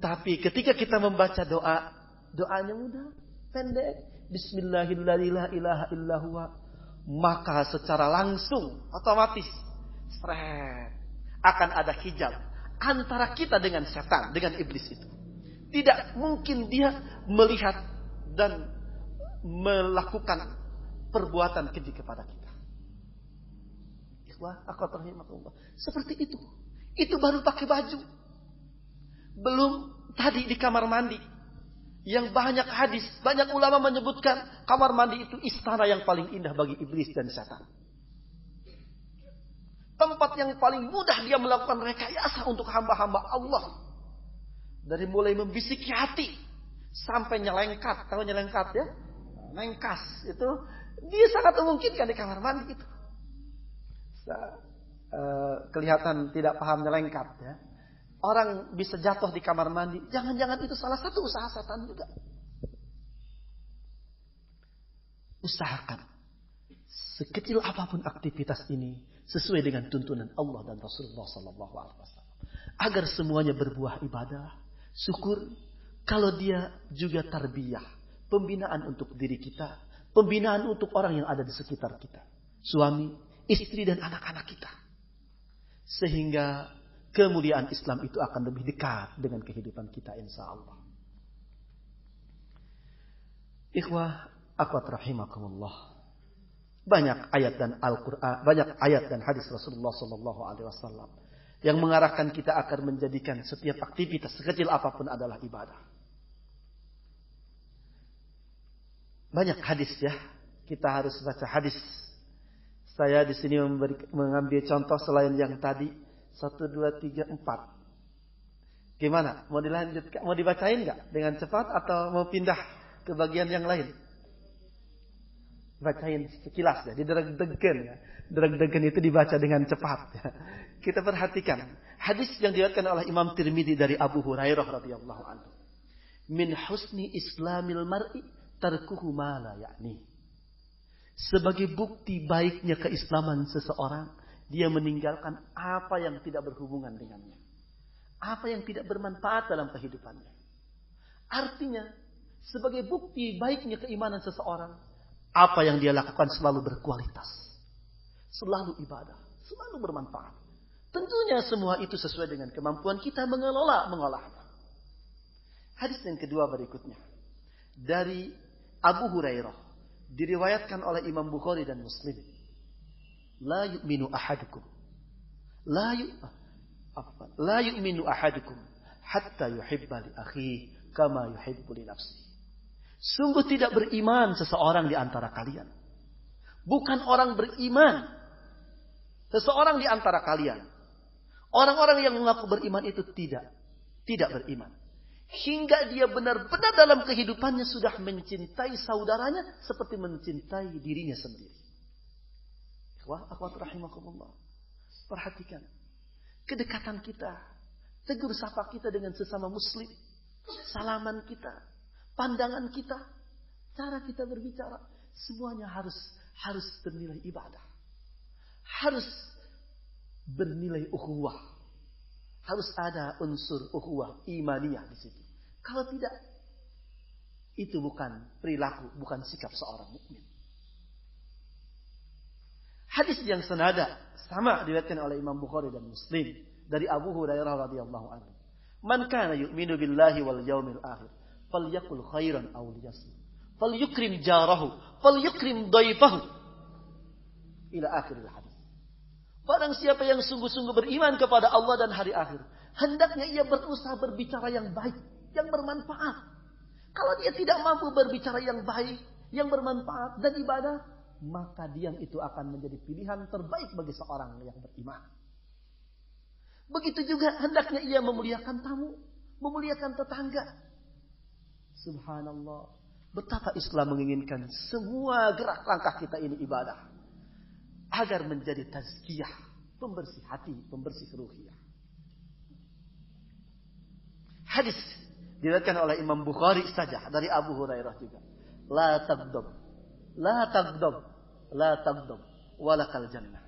Tapi ketika kita membaca doanya mudah, pendek. Bismillahirrahmanirrahim. Maka secara langsung, otomatis, akan ada hijab antara kita dengan setan, dengan iblis itu. Tidak mungkin dia melihat dan melakukan perbuatan keji kepada kita. Ikhwah, akhwatullah. Seperti itu. Itu baru pakai baju. Belum tadi di kamar mandi. Yang banyak hadis, banyak ulama menyebutkan kamar mandi itu istana yang paling indah bagi iblis dan setan. Tempat yang paling mudah dia melakukan rekayasa untuk hamba-hamba Allah. Dari mulai membisiki hati sampai nyelengkat. Tahu nyelengkat ya? Mengkas itu dia sangat memungkinkan di kamar mandi itu. Kelihatan tidak paham nyelengkat ya. Orang bisa jatuh di kamar mandi. Jangan-jangan itu salah satu usaha setan juga. Usahakan. Sekecil apapun aktivitas ini. Sesuai dengan tuntunan Allah dan Rasulullah SAW. Agar semuanya berbuah ibadah. Syukur. Kalau dia juga tarbiyah. Pembinaan untuk diri kita. Pembinaan untuk orang yang ada di sekitar kita. Suami, istri dan anak-anak kita. Sehingga kemuliaan Islam itu akan lebih dekat dengan kehidupan kita insya Allah. Ikhwah, akhwat rahimakumullah. Banyak ayat dan Al-Quran, banyak ayat dan hadis Rasulullah SAW yang mengarahkan kita agar menjadikan setiap aktivitas sekecil apapun adalah ibadah. Banyak hadis ya, kita harus baca hadis. Saya di sini mengambil contoh selain yang tadi. 1, 2, 3, 4. Gimana? Mau dilanjutkan? Mau dibacain nggak? Dengan cepat atau mau pindah ke bagian yang lain? Bacain sekilas ya. Didereg-degen ya. Dereg-degen itu dibaca dengan cepat ya. Kita perhatikan. Hadis yang diriwayatkan oleh Imam Tirmidzi dari Abu Hurairah radhiyallahu anhu. Min husni islamil mar'i tarkuhu ma la ya'ni. Sebagai bukti baiknya keislaman seseorang, dia meninggalkan apa yang tidak berhubungan dengannya. Apa yang tidak bermanfaat dalam kehidupannya. Artinya, sebagai bukti baiknya keimanan seseorang, apa yang dia lakukan selalu berkualitas. Selalu ibadah. Selalu bermanfaat. Tentunya semua itu sesuai dengan kemampuan kita mengolahnya. Hadis yang kedua berikutnya. Dari Abu Hurairah. Diriwayatkan oleh Imam Bukhari dan Muslim. La yu'minu ahadukum. La yu'minu ahadukum hatta yuhibba li akhihi kama yuhibbu li nafsihi. Sungguh tidak beriman seseorang di antara kalian. Bukan orang beriman. Seseorang di antara kalian. Orang-orang yang mengaku beriman itu tidak beriman. Hingga dia benar-benar dalam kehidupannya sudah mencintai saudaranya seperti mencintai dirinya sendiri. Wah, akhwat rahimakumullah. Perhatikan. Kedekatan kita. Tegur sapa kita dengan sesama muslim. Salaman kita. Pandangan kita. Cara kita berbicara. Semuanya harus bernilai ibadah. Harus bernilai ukhuwah. Harus ada unsur ukhuwah imaniyah di situ. Kalau tidak, itu bukan perilaku, bukan sikap seorang mukmin. Hadis yang senada sama diriwayatkan oleh Imam Bukhari dan Muslim dari Abu Hurairah radhiyallahu anhu. Man kana yu'minu billahi wal yawmil akhir falyaqul khairan aw liyasmut. Falyukrim jarahu, falyukrim dhaifahu. Ila akhir hadis. Barang siapa yang sungguh-sungguh beriman kepada Allah dan hari akhir, hendaknya ia berusaha berbicara yang baik, yang bermanfaat. Kalau dia tidak mampu berbicara yang baik, yang bermanfaat dan ibadah, maka diam itu akan menjadi pilihan terbaik bagi seorang yang beriman. Begitu juga hendaknya ia memuliakan tamu, memuliakan tetangga. Subhanallah. Betapa Islam menginginkan semua gerak langkah kita ini ibadah. Agar menjadi tazkiyah, pembersih hati, pembersih ruhiyah. Hadis diriwayatkan oleh Imam Bukhari saja dari Abu Hurairah juga. La taghdab, la taghdab, la taghdab, walakal jannah.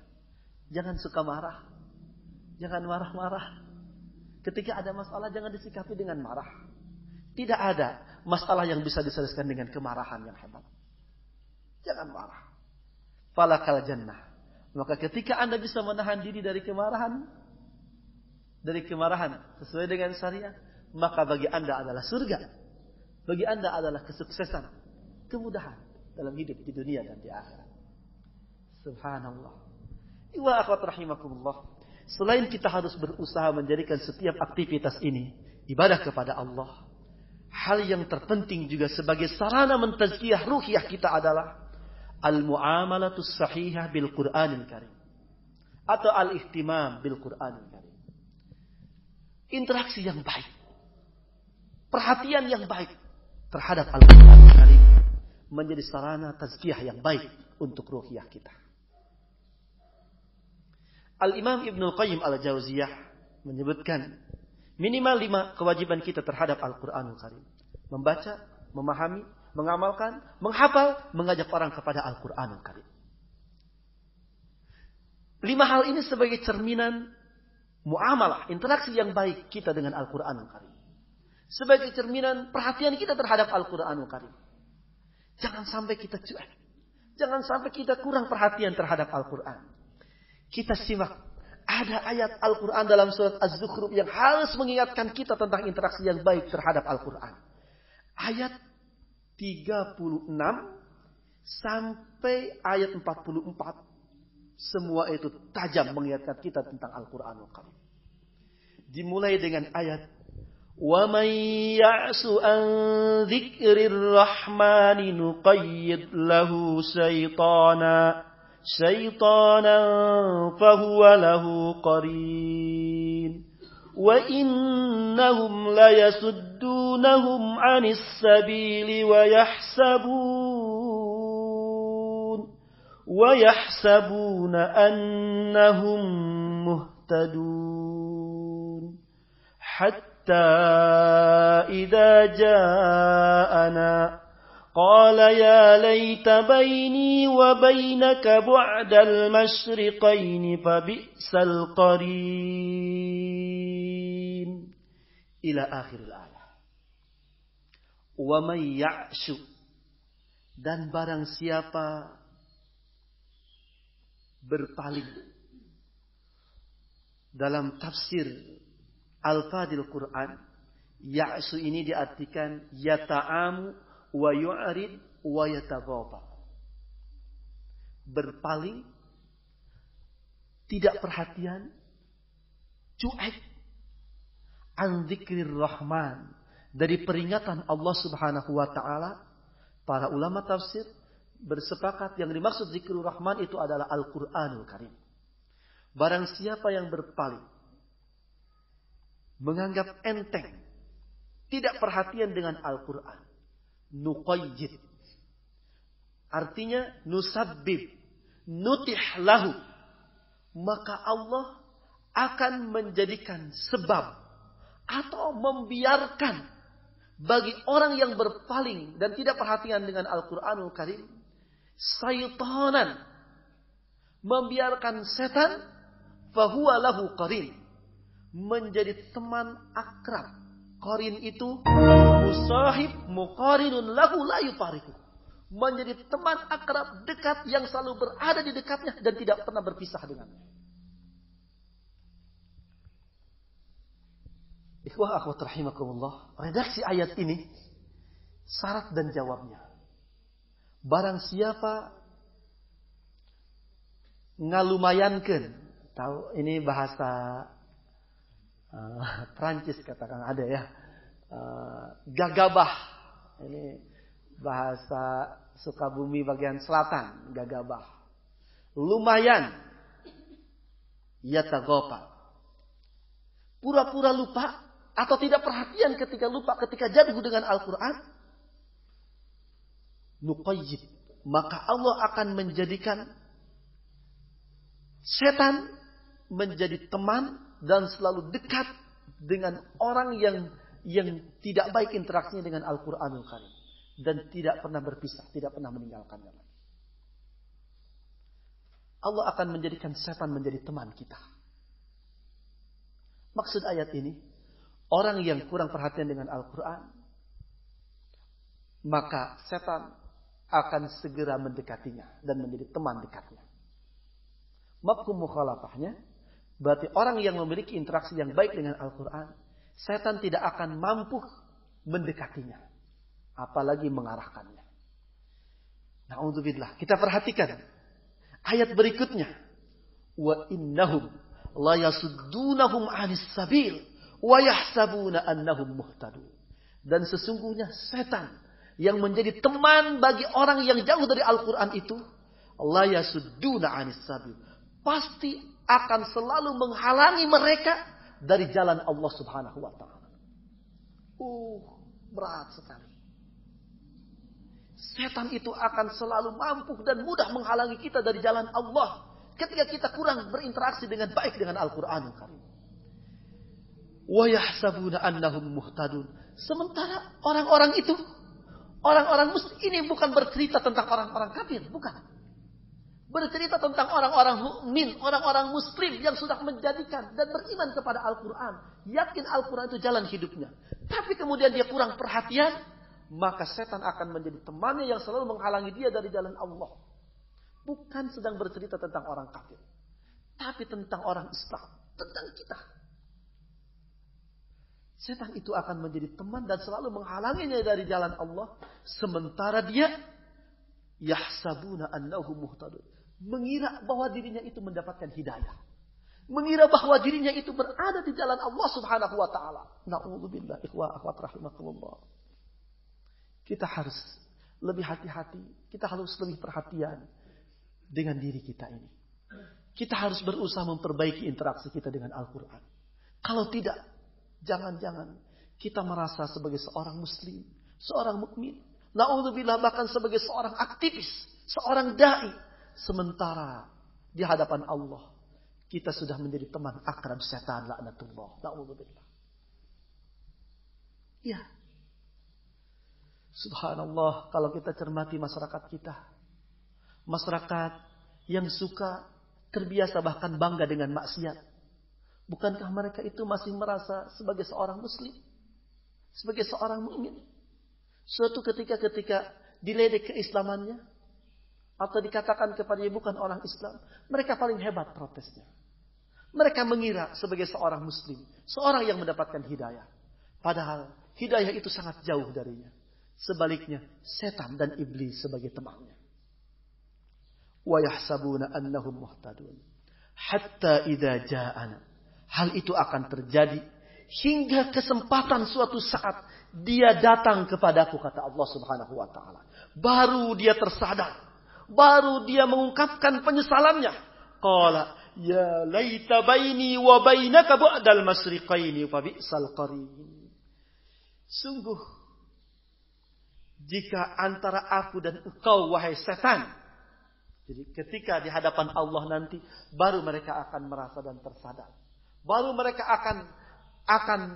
Jangan suka marah. Jangan marah-marah. Ketika ada masalah jangan disikapi dengan marah. Tidak ada masalah yang bisa diselesaikan dengan kemarahan yang hebat. Jangan marah. Falakal jannah. Maka ketika Anda bisa menahan diri dari kemarahan sesuai dengan syariat, maka bagi Anda adalah surga. Bagi Anda adalah kesuksesan, kemudahan dalam hidup di dunia dan di akhirat. Subhanallah. Wa akhwat rahimakumullah. Selain kita harus berusaha menjadikan setiap aktivitas ini ibadah kepada Allah, hal yang terpenting juga sebagai sarana mentazkiyah ruhiyah kita adalah al-muamalatus sahihah bil Qur'anil Karim atau al-ihtimam bil Qur'anil Karim. Interaksi yang baik, perhatian yang baik terhadap Al-Qur'anil Karim menjadi sarana tazkiyah yang baik untuk ruhiyah kita. Al-Imam Ibnul Qayyim Al-Jauziyah menyebutkan minimal 5 kewajiban kita terhadap Al-Qur'anul Karim. Membaca, memahami, mengamalkan, menghafal, mengajak orang kepada Al-Qur'anul Karim. 5 hal ini sebagai cerminan muamalah, interaksi yang baik kita dengan Al-Qur'anul Karim. Sebagai cerminan perhatian kita terhadap Al-Qur'anul Karim. Jangan sampai kita cuek. Jangan sampai kita kurang perhatian terhadap Al-Qur'an. Kita simak, ada ayat Al-Quran dalam surat Az-Zukhruf yang harus mengingatkan kita tentang interaksi yang baik terhadap Al-Quran. Ayat 36 sampai ayat 44. Semua itu tajam mengingatkan kita tentang Al-Quranul Karim. Dimulai dengan ayat وَمَنْ يَعْسُ عَنْ ذِكْرِ الرَّحْمَنِ نُقَيِّضْ لَهُ شيطانا فهو له قرين وإنهم ليصدونهم عن السبيل ويحسبون أنهم مهتدون حتى إذا جاءنا قال يا ليت بيني وبينك بعد المشرقين فبئس القرين إلى آخر الآية. وَمَنْ يَعْشُ, dan barang siapa berpaling. Dalam tafsir Al-Fadil Quran, ya'su ini diartikan yata'amu wa yu'rid wa yataghaba. Berpaling, tidak perhatian, cuek an dzikrir rahman, dari peringatan Allah Subhanahu wa taala. Para ulama tafsir bersepakat yang dimaksud zikrul rahman itu adalah Al-Qur'anul Karim. Barang siapa yang berpaling, menganggap enteng, tidak perhatian dengan Al-Qur'an, nuqayyid, artinya nusabbib, nutih lahu, maka Allah akan menjadikan sebab atau membiarkan bagi orang yang berpaling dan tidak perhatian dengan Al-Quranul Karim, syaitanan, membiarkan setan, fahuwa lahu qarin, menjadi teman akrab. Qarin itu musahib muqarinun lahu la yufariqu, menjadi teman akrab dekat yang selalu berada di dekatnya dan tidak pernah berpisah dengannya. Ikhwah akhwat rahimakumullah, redaksi ayat ini syarat dan jawabnya. Barang siapa ngalumayankeun, tahu ini bahasa Prancis katakan ada ya, gagabah, ini bahasa Sukabumi bagian selatan, gagabah, lumayan, yataghafal, pura-pura lupa atau tidak perhatian ketika lupa, ketika jatuh dengan Al-Quran. nuqayyid, maka Allah akan menjadikan setan menjadi teman dan selalu dekat dengan orang yang tidak baik interaksinya dengan Al-Qur'anul Karim dan tidak pernah berpisah, tidak pernah meninggalkannya lagi. Allah akan menjadikan setan menjadi teman kita. Maksud ayat ini, orang yang kurang perhatian dengan Al-Quran, maka setan akan segera mendekatinya dan menjadi teman dekatnya. Mafhum mukhalafahnya, berarti orang yang memiliki interaksi yang baik dengan Al-Quran, setan tidak akan mampu mendekatinya, apalagi mengarahkannya. Na'udzubillah. Kita perhatikan ayat berikutnya. Wa innahum la yasuddunahum 'anis sabil wa yahsabuna annahum muhtadun. Dan sesungguhnya setan yang menjadi teman bagi orang yang jauh dari Al-Quran itu, la yasudduna 'anis sabil, pasti akan selalu menghalangi mereka dari jalan Allah Subhanahu wa taala. Berat sekali. Setan itu akan selalu mampu dan mudah menghalangi kita dari jalan Allah ketika kita kurang berinteraksi dengan baik dengan Al-Qur'anul Karim. Wa yahsabuna annahum muhtadun. Sementara orang-orang itu, orang-orang muslim ini bukan bercerita tentang orang-orang kafir, bukan. Bercerita tentang orang-orang mukmin, orang-orang muslim yang sudah menjadikan dan beriman kepada Al-Quran. Yakin Al-Quran itu jalan hidupnya. Tapi kemudian dia kurang perhatian, maka setan akan menjadi temannya yang selalu menghalangi dia dari jalan Allah. Bukan sedang bercerita tentang orang kafir, tapi tentang orang Islam, tentang kita. Setan itu akan menjadi teman dan selalu menghalanginya dari jalan Allah. Sementara dia yahsabuna annahum muhtadun, mengira bahwa dirinya itu mendapatkan hidayah. Mengira bahwa dirinya itu berada di jalan Allah Subhanahu wa taala. Na'udzubillah, ikhwah akhwat rahimakumullah. Kita harus lebih hati-hati, kita harus lebih perhatian dengan diri kita ini. Kita harus berusaha memperbaiki interaksi kita dengan Al-Quran. Kalau tidak, jangan-jangan kita merasa sebagai seorang muslim, seorang mukmin, na'udzubillah, bahkan sebagai seorang aktivis, seorang dai, sementara di hadapan Allah kita sudah menjadi teman akrab setan, laknatullah, na'udzubillah. Ya. Subhanallah, kalau kita cermati masyarakat kita, masyarakat yang suka, terbiasa bahkan bangga dengan maksiat, bukankah mereka itu masih merasa sebagai seorang muslim, sebagai seorang mukmin? Suatu ketika diledek keislamannya, atau dikatakan kepadanya bukan orang Islam, mereka paling hebat protesnya. Mereka mengira sebagai seorang muslim, seorang yang mendapatkan hidayah. Padahal hidayah itu sangat jauh darinya. Sebaliknya, setan dan iblis sebagai temannya. Wa yahsabuna annahum muhtadun. Hatta idza ja'ana. Hal itu akan terjadi hingga kesempatan suatu saat dia datang kepadaku, kata Allah Subhanahu wa taala. Baru dia tersadar, baru dia mengungkapkan penyesalannya. Qala ya laita baini wa bainaka ba'dal masriqaini fa bi'sal qarin. Sungguh jika antara aku dan engkau, wahai setan. Jadi ketika di hadapan Allah nanti, baru mereka akan merasa dan tersadar. Baru mereka akan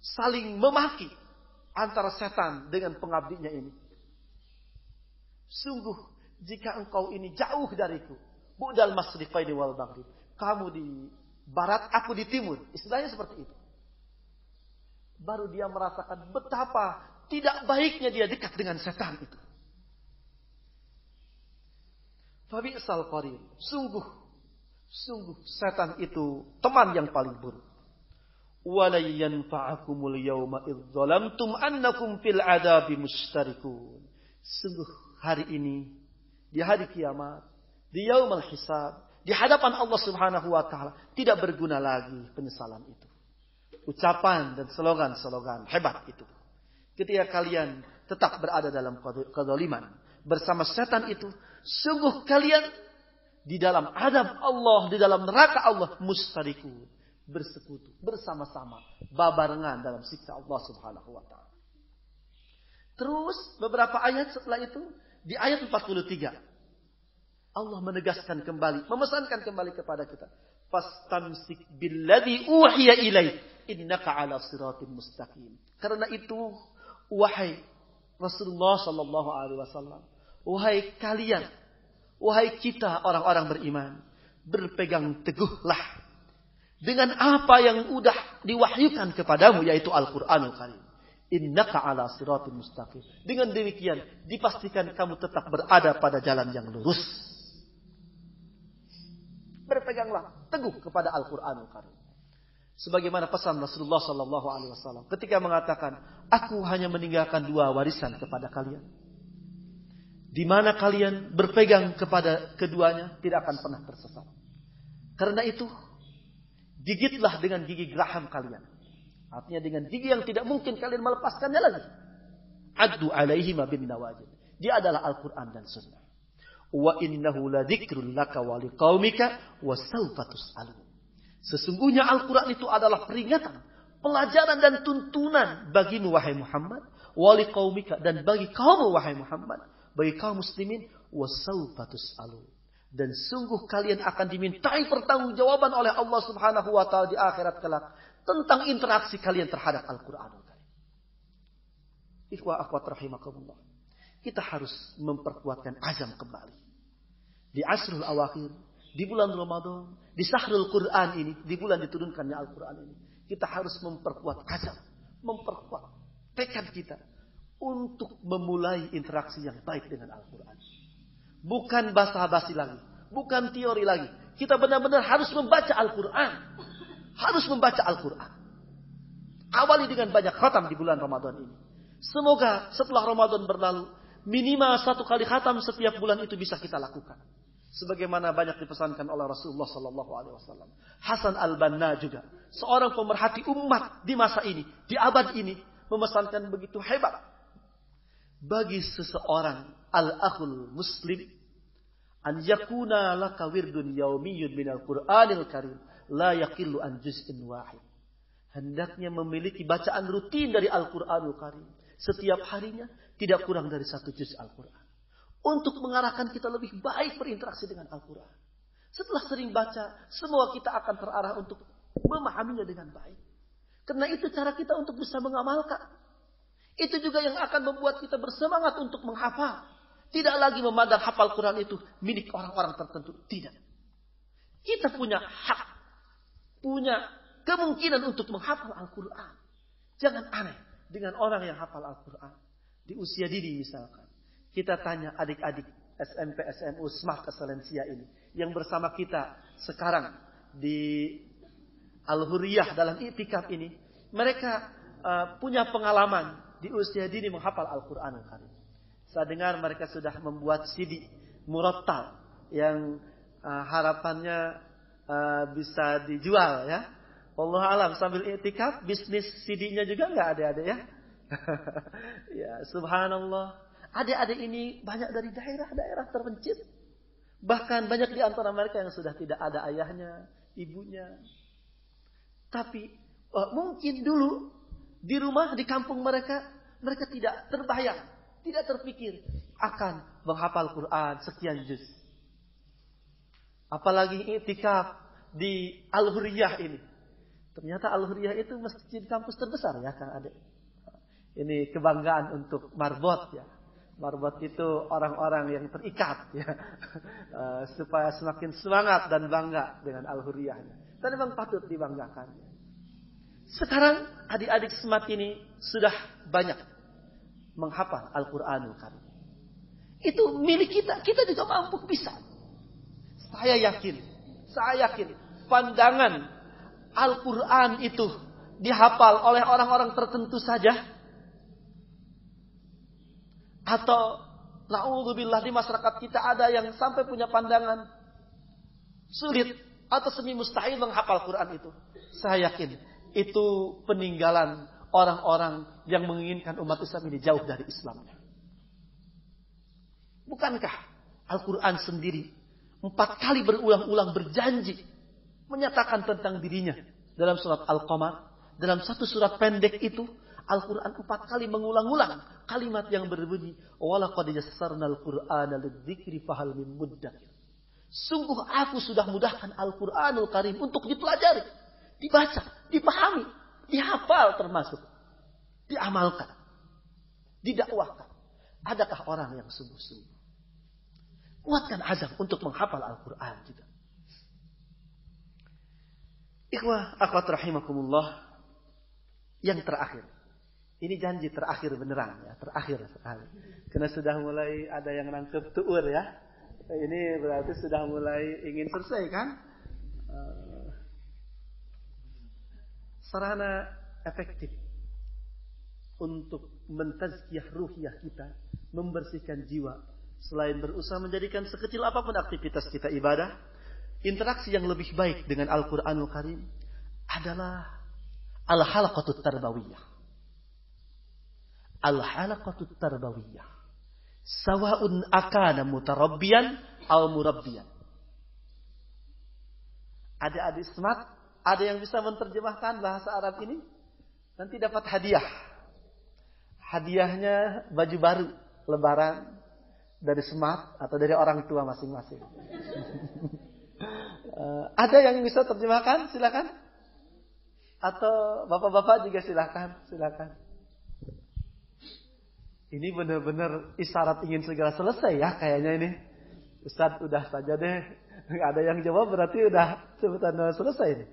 saling memaki antara setan dengan pengabdinya ini. Sungguh jika engkau ini jauh dariku, bu'dal masriqaini wal maghrib, kamu di barat, aku di timur, istilahnya seperti itu. Baru dia merasakan betapa tidak baiknya dia dekat dengan setan itu. Fabi'sal qarin, sungguh setan itu teman yang paling buruk. Wala yanfa'akumul yawma idz zalamtum annakum fil 'adzabi mustarikun. Sungguh hari ini, di hari kiamat, di yaumul hisab, di hadapan Allah Subhanahu wa taala, tidak berguna lagi penyesalan itu. Ucapan dan slogan-slogan hebat itu. Ketika kalian tetap berada dalam kezaliman bersama setan itu, sungguh kalian di dalam azab Allah, di dalam neraka Allah, mustarikun, bersekutu, bersama-sama, babarengan dalam siksa Allah Subhanahu wa taala. Terus beberapa ayat setelah itu, di ayat 43, Allah menegaskan kembali, memesankan kembali kepada kita. Fastamsik billadzi uhiya ilaik, innaka ala siratim mustaqim. Karena itu, wahai Rasulullah sallallahu alaihi wasallam, wahai kalian, wahai kita orang-orang beriman, berpegang teguhlah dengan apa yang udah diwahyukan kepadamu, yaitu Al-Qur'anul Karim. Innaka ala siratim mustaqim. Dengan demikian, dipastikan kamu tetap berada pada jalan yang lurus. Berpeganglah teguh kepada Al-Qur'anul Karim. Sebagaimana pesan Rasulullah sallallahu alaihi wasallam ketika mengatakan, aku hanya meninggalkan 2 warisan kepada kalian. Di mana kalian berpegang kepada keduanya, tidak akan pernah tersesat. Karena itu, gigitlah dengan gigi geraham kalian. Artinya dengan gigi yang tidak mungkin kalian melepaskannya lagi. Addu alaihima bin nawajid. Dia adalah Al-Quran dan Sunnah. Wa innahu ladzikrun laka wa liqaumika wa sawfa tus'alun. Sesungguhnya Al-Quran itu adalah peringatan, pelajaran dan tuntunan bagimu wahai Muhammad, wa liqaumika, dan bagi kaummu wahai Muhammad, bagi kaum muslimin, wa sawfa tus'alun. Dan sungguh kalian akan dimintai pertanggungjawaban oleh Allah Subhanahu wa taala di akhirat kelak tentang interaksi kalian terhadap Al-Qur'anul Karim. Ikhwah akhwat rahimakumullah. Kita harus memperkuatkan azam kembali. Di Ashrul Awakhir, di bulan Ramadan, di Syahrul Quran ini, di bulan diturunkannya Al-Qur'an ini, kita harus memperkuat azam, memperkuat tekad kita untuk memulai interaksi yang baik dengan Al-Qur'an. Bukan basa-basi lagi, bukan teori lagi. Kita benar-benar harus membaca Al-Qur'an. Harus membaca Al-Qur'an. Awali dengan banyak khatam di bulan Ramadan ini. Semoga setelah Ramadan berlalu, minimal 1 kali khatam setiap bulan itu bisa kita lakukan. Sebagaimana banyak dipesankan oleh Rasulullah sallallahu alaihi wasallam. Hasan Al-Banna juga, seorang pemerhati umat di masa ini, di abad ini, memesankan begitu hebat. Bagi seseorang al-akhul muslim, an yakuna laka wirdun yaumiyyun minal Qur'anil Karim, la yaqillu an juz'in wahid. Hendaknya memiliki bacaan rutin dari Al-Qur'anul Karim. Setiap harinya tidak kurang dari 1 juz Al-Qur'an. Untuk mengarahkan kita lebih baik berinteraksi dengan Al-Qur'an. Setelah sering baca, semua kita akan terarah untuk memahaminya dengan baik. Karena itu cara kita untuk bisa mengamalkan. Itu juga yang akan membuat kita bersemangat untuk menghafal. Tidak lagi memandang hafal Quran itu milik orang-orang tertentu. Tidak. Kita punya hak. Punya kemungkinan untuk menghafal Al-Quran. Jangan aneh dengan orang yang hafal Al-Quran. Di usia dini misalkan. Kita tanya adik-adik SMP, SMU, Smart Excellencia ini. Yang bersama kita sekarang di Al-Huriyah dalam i'tikaf ini. Mereka punya pengalaman di usia dini menghafal Al-Quranul Karim. Saya dengar mereka sudah membuat CD murattal yang harapannya bisa dijual ya. Wallahu alam, sambil i'tikaf bisnis CD-nya juga enggak ada-ada ya. Ya, subhanallah. Adik-adik ini banyak dari daerah-daerah terpencil. Bahkan banyak di antara mereka yang sudah tidak ada ayahnya, ibunya. Tapi mungkin dulu di rumah, di kampung mereka tidak terbayang, tidak terpikir akan menghafal Quran sekian juz. Apalagi i'tikaf di Al-Huriyah ini. Ternyata Al-Huriyah itu masjid kampus terbesar ya Kang Adik. Ini kebanggaan untuk Marbot ya. Marbot itu orang-orang yang terikat ya. Supaya semakin semangat dan bangga dengan Al-Huriyahnya. Dan memang patut dibanggakan. Sekarang adik-adik Smart ini sudah banyak menghafal Al-Quranul Karim. Itu milik kita. Kita juga mampu bisa. Saya yakin pandangan Al-Quran itu dihafal oleh orang-orang tertentu saja. Atau na'udzubillah di masyarakat kita ada yang sampai punya pandangan sulit atau semi mustahil menghafal Quran itu. Saya yakin itu peninggalan orang-orang yang menginginkan umat Islam ini jauh dari Islamnya. Bukankah Al-Quran sendiri 4 kali berulang-ulang berjanji menyatakan tentang dirinya dalam surat Al-Qamar, dalam satu surat pendek itu Al-Quran 4 kali mengulang-ulang kalimat yang berbunyi, walaqad yassarnal Qur'ana lidzikri fahal min muddakir. Sungguh aku sudah mudahkan Al-Quranul Karim untuk dipelajari, dibaca, dipahami, dihafal termasuk, diamalkan, didakwahkan. Adakah orang yang sungguh-sungguh? Kuatkan azam untuk menghafal Al-Quran juga. Ikhwah, akhwat rahimakumullah. Yang terakhir. Ini janji terakhir beneran ya. Terakhir sekali. Karena sudah mulai ada yang nangkep tuur ya. Ini berarti sudah mulai ingin selesai kan? Sarana efektif untuk mentazkiyah ruhiyah kita, membersihkan jiwa. Selain berusaha menjadikan sekecil apapun aktivitas kita ibadah, interaksi yang lebih baik dengan Al-Quranul Karim adalah al-halaqatut tarbawiyah. Al-halaqatut tarbawiyah. Sawa'un akana mutarabbiyan aw murabbiyan. Adik-adik smart, ada yang bisa menerjemahkan bahasa Arab ini? Nanti dapat hadiah. Hadiahnya baju baru lebaran dari smart atau dari orang tua masing-masing. Ada yang bisa terjemahkan? Silakan. Atau bapak-bapak juga silakan. Ini benar-benar isyarat ingin segera selesai ya kayaknya ini. Ustaz udah saja deh. Ada yang jawab berarti udah sebutan selesai ini.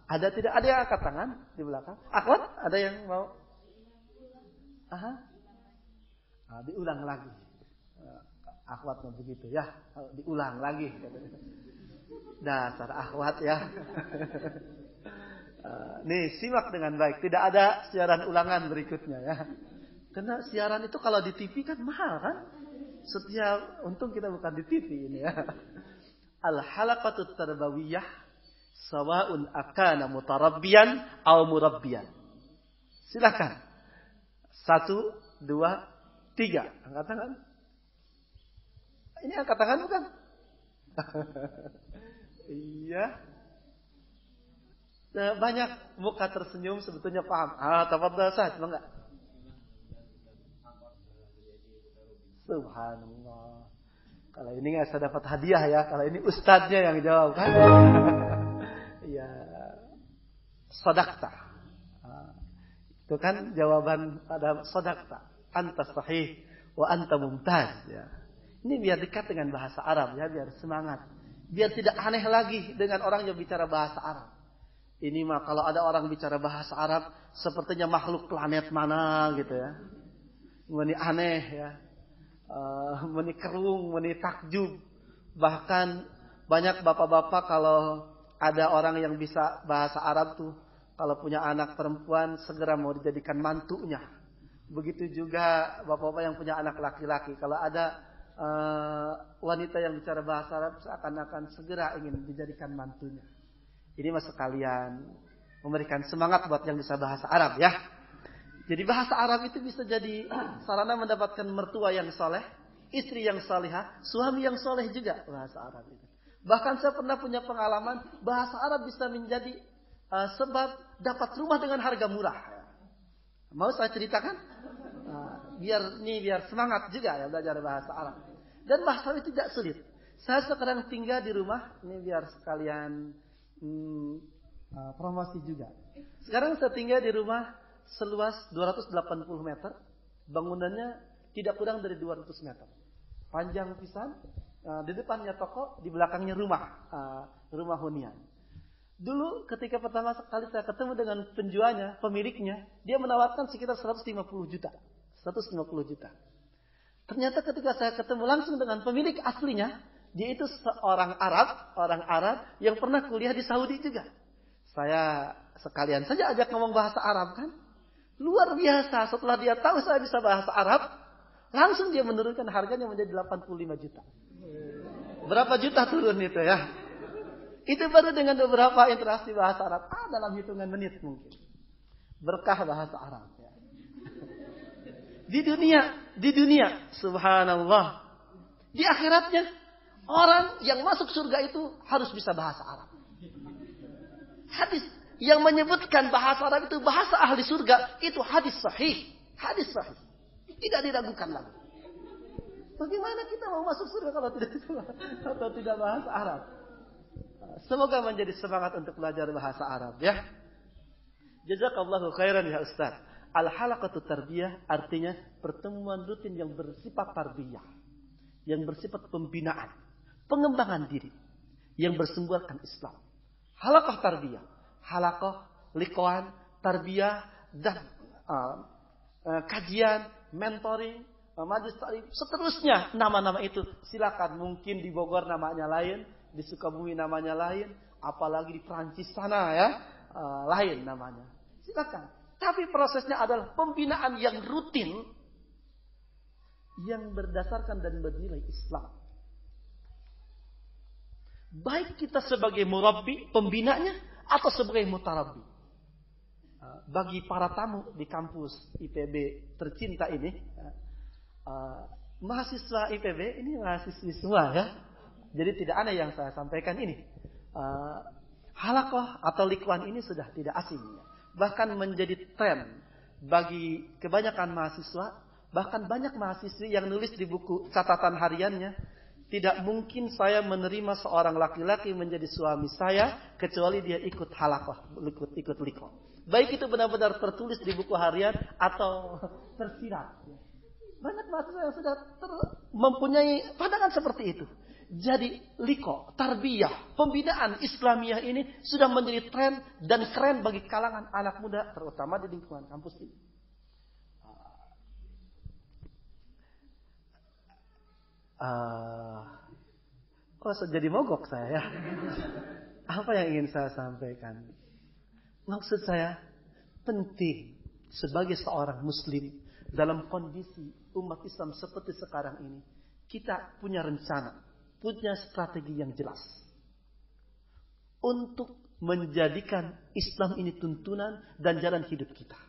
Ada tidak? Ada yang angkat tangan di belakang? Akhwat, ada yang mau? Diulang lagi. Akhwat begitu ya, diulang lagi. Dasar akhwat ya. Nih simak dengan baik. Tidak ada siaran ulangan berikutnya ya. Karena siaran itu kalau di TV kan mahal kan. Untung kita bukan di TV ini ya. Al-halaqatut tarbawiyah sawa'un akana mutarabbiyan aw murabbiyan. Silakan. 1, 2, 3. Angkat tangan. Ini angkat tangan bukan? Iya. Banyak muka tersenyum sebetulnya paham. Tafadhal Ustaz, enggak? Subhanallah. Kalau ini nggak bisa dapat hadiah ya. Kalau ini ustadznya yang jawab kan? Iya. Sadaqta. Itu kan jawaban ada sadaqta. Anta sahih wa anta mumtaz ya. Ini biar dekat dengan bahasa Arab ya, biar semangat. Biar tidak aneh lagi dengan orang yang bicara bahasa Arab. Ini mah kalau ada orang bicara bahasa Arab sepertinya makhluk planet mana gitu ya. Meni aneh ya. Meni kerung, meni takjub. Bahkan banyak bapak-bapak kalau ada orang yang bisa bahasa Arab tuh, kalau punya anak perempuan segera mau dijadikan mantunya. Begitu juga bapak-bapak yang punya anak laki-laki. Kalau ada wanita yang bicara bahasa Arab seakan-akan segera ingin dijadikan mantunya. Ini mas sekalian memberikan semangat buat yang bisa bahasa Arab ya. Jadi bahasa Arab itu bisa jadi sarana mendapatkan mertua yang soleh, istri yang salihah, suami yang soleh juga bahasa Arab itu. Bahkan saya pernah punya pengalaman bahasa Arab bisa menjadi sebab dapat rumah dengan harga murah. Mau saya ceritakan? Biar semangat juga ya belajar bahasa Arab. Dan bahasa Arab itu tidak sulit. Saya sekarang tinggal di rumah, ini biar sekalian promosi juga. Sekarang saya tinggal di rumah seluas 280 meter. Bangunannya tidak kurang dari 200 meter. Panjang pisan, di depannya toko, di belakangnya rumah hunian. Dulu ketika pertama kali saya ketemu dengan penjualnya, pemiliknya, dia menawarkan sekitar 150 juta. Ternyata ketika saya ketemu langsung dengan pemilik aslinya, dia itu orang Arab yang pernah kuliah di Saudi juga. Saya sekalian saja ajak ngomong bahasa Arab kan. Luar biasa, setelah dia tahu saya bisa bahasa Arab, langsung dia menurunkan harganya menjadi 85 juta. Berapa juta turun itu ya? Itu baru dengan beberapa interaksi bahasa Arab. Dalam hitungan menit mungkin. Berkah bahasa Arab ya. Di dunia, subhanallah. Di akhiratnya, orang yang masuk surga itu harus bisa bahasa Arab. yang menyebutkan bahasa Arab itu bahasa ahli surga, itu hadis sahih. Hadis sahih. Tidak diragukan lagi. Bagaimana kita mau masuk surga kalau tidak bahasa Arab? Semoga menjadi semangat untuk belajar bahasa Arab ya. Jazakallahu khairan ya Ustaz. Al-halaqatu tarbiyah artinya pertemuan rutin yang bersifat tarbiyah, yang bersifat pembinaan, pengembangan diri, yang bersumberkan Islam. Halaqah tarbiyah, halaqah liqan tarbiyah dan kajian, mentoring, majlis ta'lim, seterusnya nama-nama itu silakan. Mungkin di Bogor namanya lain, di Sukabumi namanya lain, apalagi di Prancis sana ya lain namanya. Silakan. Tapi prosesnya adalah pembinaan yang rutin, yang berdasarkan dan bernilai Islam. Baik kita sebagai murabbi, pembinanya, atau sebagai mutarabbi. Bagi para tamu di kampus IPB tercinta ini, mahasiswa IPB ini mahasiswi semua ya. Jadi tidak aneh yang saya sampaikan ini. Halaqah atau liqan ini sudah tidak asing. Bahkan menjadi tren bagi kebanyakan mahasiswa. Bahkan banyak mahasiswi yang nulis di buku catatan hariannya, tidak mungkin saya menerima seorang laki-laki menjadi suami saya kecuali dia ikut halaqah, ikut liqan. Baik itu benar-benar tertulis di buku harian atau tersirat. Banyak mahasiswa yang sudah mempunyai pandangan seperti itu. Jadi liko, tarbiyah, pembinaan Islamiyah ini sudah menjadi tren dan keren bagi kalangan anak muda, terutama di lingkungan kampus ini. Kok jadi mogok saya ya? Apa yang ingin saya sampaikan? Maksud saya, penting sebagai seorang muslim dalam kondisi umat Islam seperti sekarang ini, kita punya rencana, punya strategi yang jelas untuk menjadikan Islam ini tuntunan dan jalan hidup kita.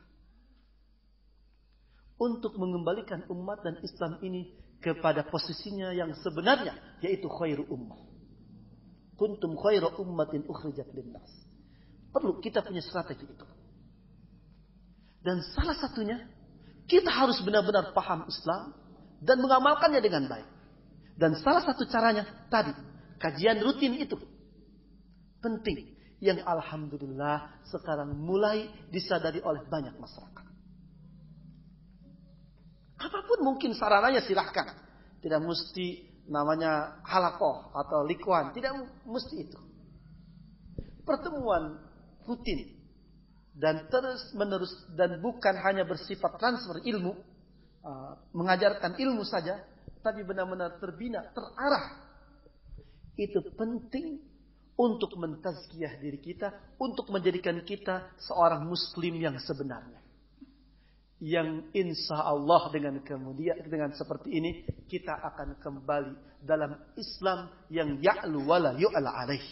Untuk mengembalikan umat dan Islam ini kepada posisinya yang sebenarnya, yaitu khairu ummah. Kuntum khairu ummatin ukhrijat linnas. Perlu kita punya strategi itu. Dan salah satunya, kita harus benar-benar paham Islam dan mengamalkannya dengan baik. Dan salah satu caranya tadi, kajian rutin itu penting. Yang alhamdulillah sekarang mulai disadari oleh banyak masyarakat. Apapun mungkin sarananya silahkan. Tidak mesti namanya halaqah atau liqan. Tidak mesti itu. Pertemuan rutin dan terus menerus dan bukan hanya bersifat transfer ilmu, mengajarkan ilmu saja, tapi benar-benar terbina, terarah. Itu penting untuk mentazkiyah diri kita, untuk menjadikan kita seorang muslim yang sebenarnya. Yang insya Allah dengan seperti ini, kita akan kembali dalam Islam yang ya'lu wala yu'la alaih.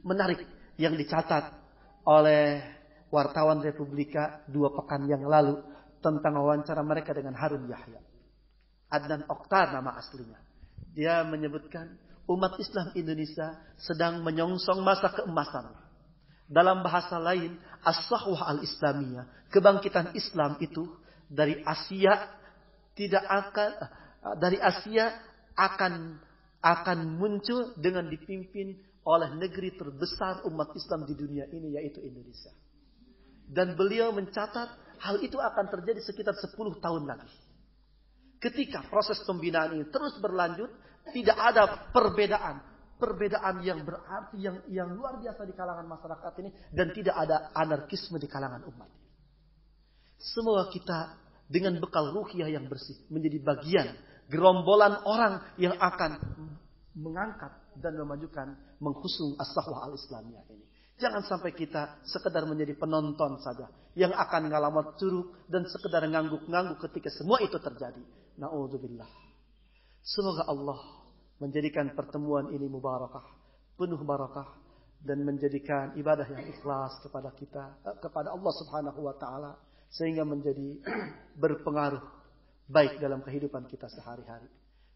Menarik yang dicatat oleh wartawan Republika 2 pekan yang lalu tentang wawancara mereka dengan Harun Yahya. Adnan Oktar nama aslinya. Dia menyebutkan umat Islam Indonesia sedang menyongsong masa keemasan. Dalam bahasa lain, as-sahwah al-islamiyah, kebangkitan Islam itu dari Asia akan muncul dengan dipimpin oleh negeri terbesar umat Islam di dunia ini, yaitu Indonesia. Dan beliau mencatat hal itu akan terjadi sekitar 10 tahun lagi. Ketika proses pembinaan ini terus berlanjut, tidak ada perbedaan yang berarti yang luar biasa di kalangan masyarakat ini, dan tidak ada anarkisme di kalangan umat. Semoga kita dengan bekal ruhiyah yang bersih menjadi bagian gerombolan orang yang akan mengangkat dan memajukan menghusung as-sahwah al-islamiyah ini. Jangan sampai kita sekedar menjadi penonton saja yang akan ngalamat curug dan sekedar ngangguk-ngangguk ketika semua itu terjadi. Na'udzubillah. Semoga Allah menjadikan pertemuan ini mubarakah, penuh barakah, dan menjadikan ibadah yang ikhlas kepada kita, kepada Allah Subhanahu wa taala, sehingga menjadi berpengaruh baik dalam kehidupan kita sehari-hari.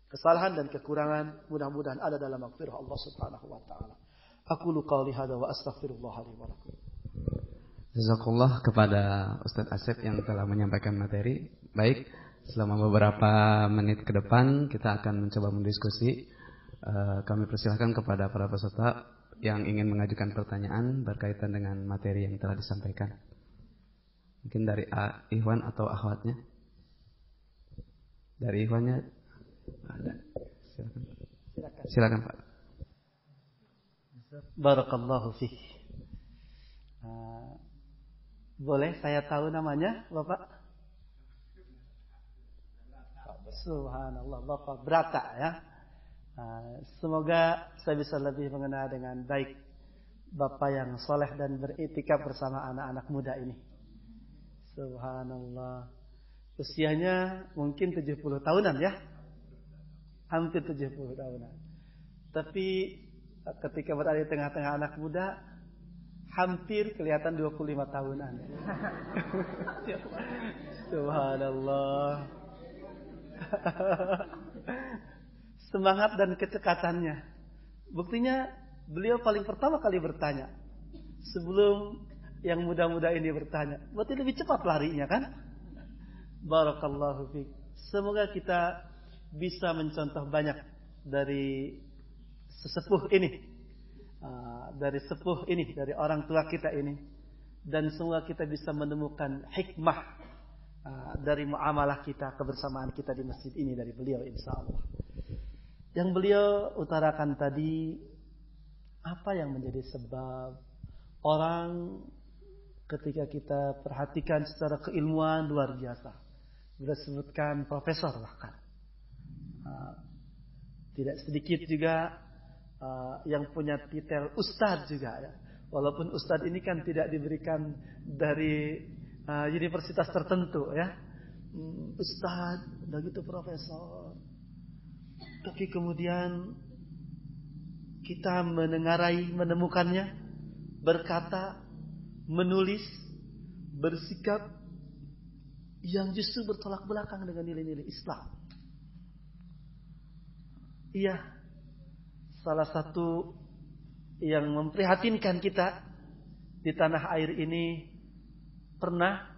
Kesalahan dan kekurangan mudah-mudahan ada dalam maghfirah Allah Subhanahu wa taala. Aqulu qawli hadza wa astaghfirullah li wa lakum. Jazakallah kepada Ustadz Asep yang telah menyampaikan materi. Baik, selama beberapa menit ke depan kita akan mencoba mendiskusi. Kami persilahkan kepada para peserta yang ingin mengajukan pertanyaan berkaitan dengan materi yang telah disampaikan. Mungkin dari Ikhwan atau akhwatnya. Dari Ikhwannya ada. Silakan Pak. Barakallahu fiik. Boleh saya tahu namanya, Bapak? Subhanallah, Bapak Brata ya. Semoga saya bisa lebih mengenal dengan baik Bapak yang soleh dan beriktikaf bersama anak-anak muda ini. Subhanallah. Usianya mungkin 70 tahunan ya. Hampir 70 tahunan. Tapi ketika berada di tengah-tengah anak muda, hampir kelihatan 25 tahunan. Subhanallah. Semangat dan kecekatannya. Buktinya beliau paling pertama kali bertanya sebelum yang muda-muda ini bertanya. Berarti lebih cepat larinya kan? Barakallahu fiik. Semoga kita bisa mencontoh banyak dari sesepuh ini. Dari sepuh ini, dari orang tua kita ini, dan semua kita bisa menemukan hikmah dari muamalah kita, kebersamaan kita di masjid ini dari beliau insyaallah. Yang beliau utarakan tadi, apa yang menjadi sebab orang ketika kita perhatikan secara keilmuan luar biasa, beliau sebutkan profesor bahkan, tidak sedikit juga yang punya titel ustadz juga ya. Walaupun ustadz ini kan tidak diberikan dari universitas tertentu ya. Ustadz, udah gitu profesor. Tapi kemudian kita menemukannya berkata, menulis, bersikap yang justru bertolak belakang dengan nilai-nilai Islam. Iya. Salah satu yang memprihatinkan kita di tanah air ini pernah,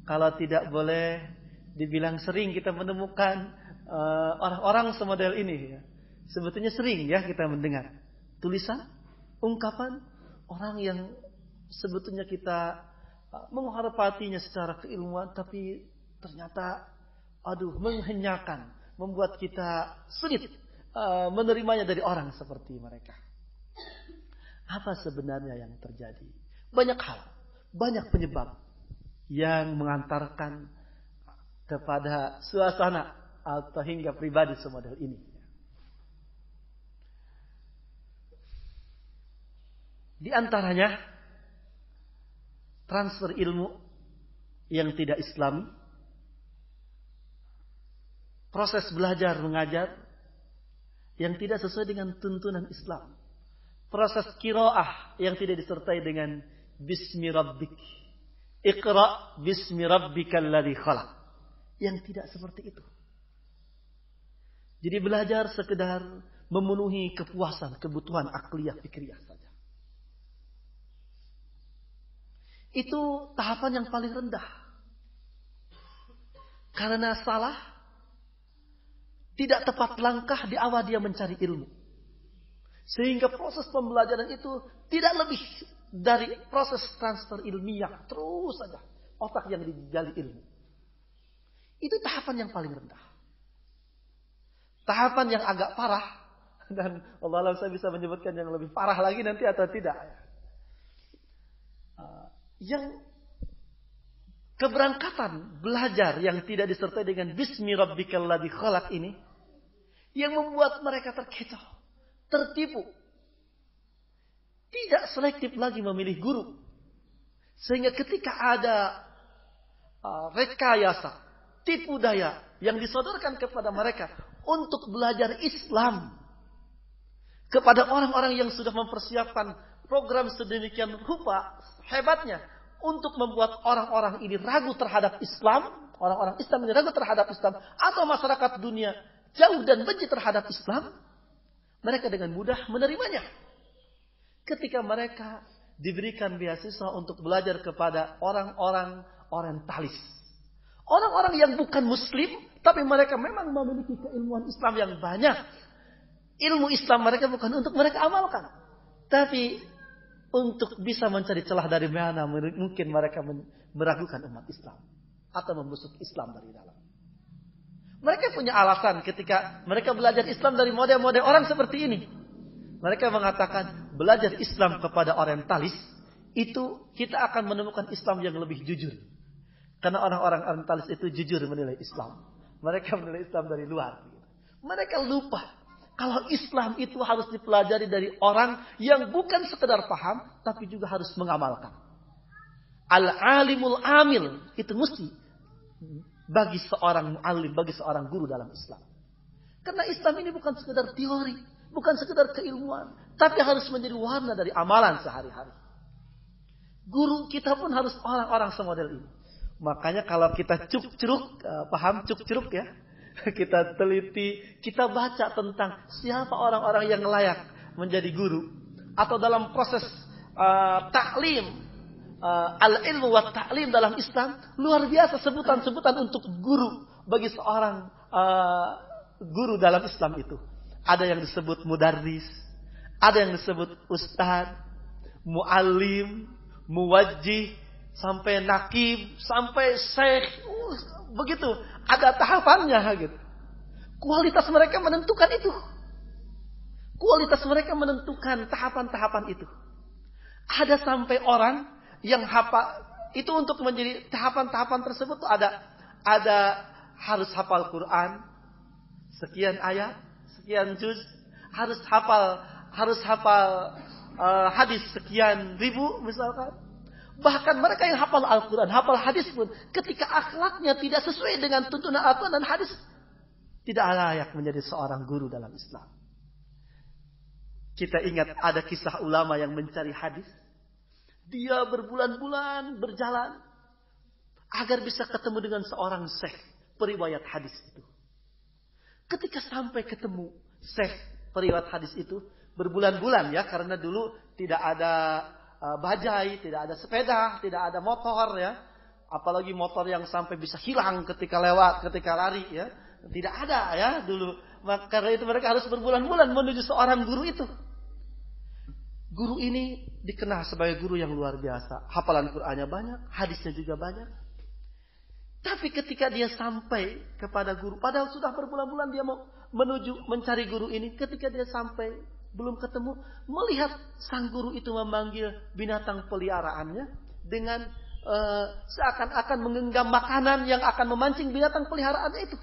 kalau tidak boleh dibilang sering, kita menemukan orang-orang semodel ini ya. Sebetulnya sering ya kita mendengar tulisan, ungkapan orang yang sebetulnya kita menghormatinya secara keilmuan, tapi ternyata menghenyakan, membuat kita sulit menerimanya dari orang seperti mereka. Apa sebenarnya yang terjadi? Banyak hal, banyak penyebab yang mengantarkan kepada suasana atau hingga pribadi semodel ini. Di antaranya transfer ilmu yang tidak Islami, proses belajar mengajar yang tidak sesuai dengan tuntunan Islam, proses qiraah yang tidak disertai dengan bismi rabbik, iqra bismi rabbikal ladzi khalaq, yang tidak seperti itu. Jadi belajar sekedar memenuhi kepuasan, kebutuhan akliyah fikriyah saja. Itu tahapan yang paling rendah. Karena salah, tidak tepat langkah di awal dia mencari ilmu. Sehingga proses pembelajaran itu tidak lebih dari proses transfer ilmiah. Terus saja otak yang digali ilmu. Itu tahapan yang paling rendah. Tahapan yang agak parah. Dan Allah saya bisa menyebutkan yang lebih parah lagi nanti atau tidak. Yang keberangkatan belajar yang tidak disertai dengan bismi rabbikal ladzi khalaq ini, yang membuat mereka terkecoh, tertipu, tidak selektif lagi memilih guru, sehingga ketika ada rekayasa, tipu daya yang disodorkan kepada mereka untuk belajar Islam kepada orang-orang yang sudah mempersiapkan program sedemikian rupa hebatnya untuk membuat orang-orang ini ragu terhadap Islam, orang-orang Islam ini ragu terhadap Islam, atau masyarakat dunia jauh dan benci terhadap Islam, mereka dengan mudah menerimanya. Ketika mereka diberikan beasiswa untuk belajar kepada orang-orang orientalis. Orang-orang yang bukan muslim, tapi mereka memang memiliki keilmuan Islam yang banyak. Ilmu Islam mereka bukan untuk mereka amalkan, tapi untuk bisa mencari celah dari mana mungkin mereka meragukan umat Islam atau membusuk Islam dari dalam. Mereka punya alasan ketika mereka belajar Islam dari model-model orang seperti ini. Mereka mengatakan belajar Islam kepada orientalis itu kita akan menemukan Islam yang lebih jujur. Karena orang-orang orientalis itu jujur menilai Islam. Mereka menilai Islam dari luar. Mereka lupa kalau Islam itu harus dipelajari dari orang yang bukan sekedar paham, tapi juga harus mengamalkan. Al-alimul amil itu mesti bagi seorang muallim, bagi seorang guru dalam Islam. Karena Islam ini bukan sekedar teori, bukan sekedar keilmuan, tapi harus menjadi warna dari amalan sehari-hari. Guru kita pun harus orang-orang semodel ini. Makanya kalau kita cuk-curuk, paham cuk-curuk ya? Kita teliti, kita baca tentang siapa orang-orang yang layak menjadi guru. Atau dalam proses taklim, al-ilmu wa ta'lim dalam Islam, luar biasa sebutan-sebutan untuk guru bagi seorang guru dalam Islam itu. Ada yang disebut mudarris, ada yang disebut ustadz, muallim, muwajjih, sampai nakib, sampai syekh, begitu. Ada tahapannya gitu. Kualitas mereka menentukan itu. Kualitas mereka menentukan tahapan-tahapan itu. Ada sampai orang yang hafal itu untuk menjadi tahapan-tahapan tersebut tuh ada harus hafal Quran sekian ayat, sekian juz, harus hafal hadis sekian ribu misalkan. Bahkan mereka yang hafal Al-Quran, hafal hadis pun, ketika akhlaknya tidak sesuai dengan tuntunan Al-Quran dan hadis, tidak layak menjadi seorang guru dalam Islam. Kita ingat ada kisah ulama yang mencari hadis. Dia berbulan-bulan berjalan agar bisa ketemu dengan seorang syekh periwayat hadis itu. Ketika sampai ketemu syekh periwayat hadis itu, berbulan-bulan ya, karena dulu tidak ada bajai, tidak ada sepeda, tidak ada motor ya. Apalagi motor yang sampai bisa hilang ketika lewat, ketika lari ya. Tidak ada ya dulu. Karena itu mereka harus berbulan-bulan menuju seorang guru itu. Guru ini dikenal sebagai guru yang luar biasa. Hafalan Qur'annya banyak, hadisnya juga banyak. Tapi ketika dia sampai kepada guru, padahal sudah berbulan-bulan dia mau menuju mencari guru ini, ketika dia sampai belum ketemu, melihat sang guru itu memanggil binatang peliharaannya dengan seakan-akan menggenggam makanan yang akan memancing binatang peliharaannya itu.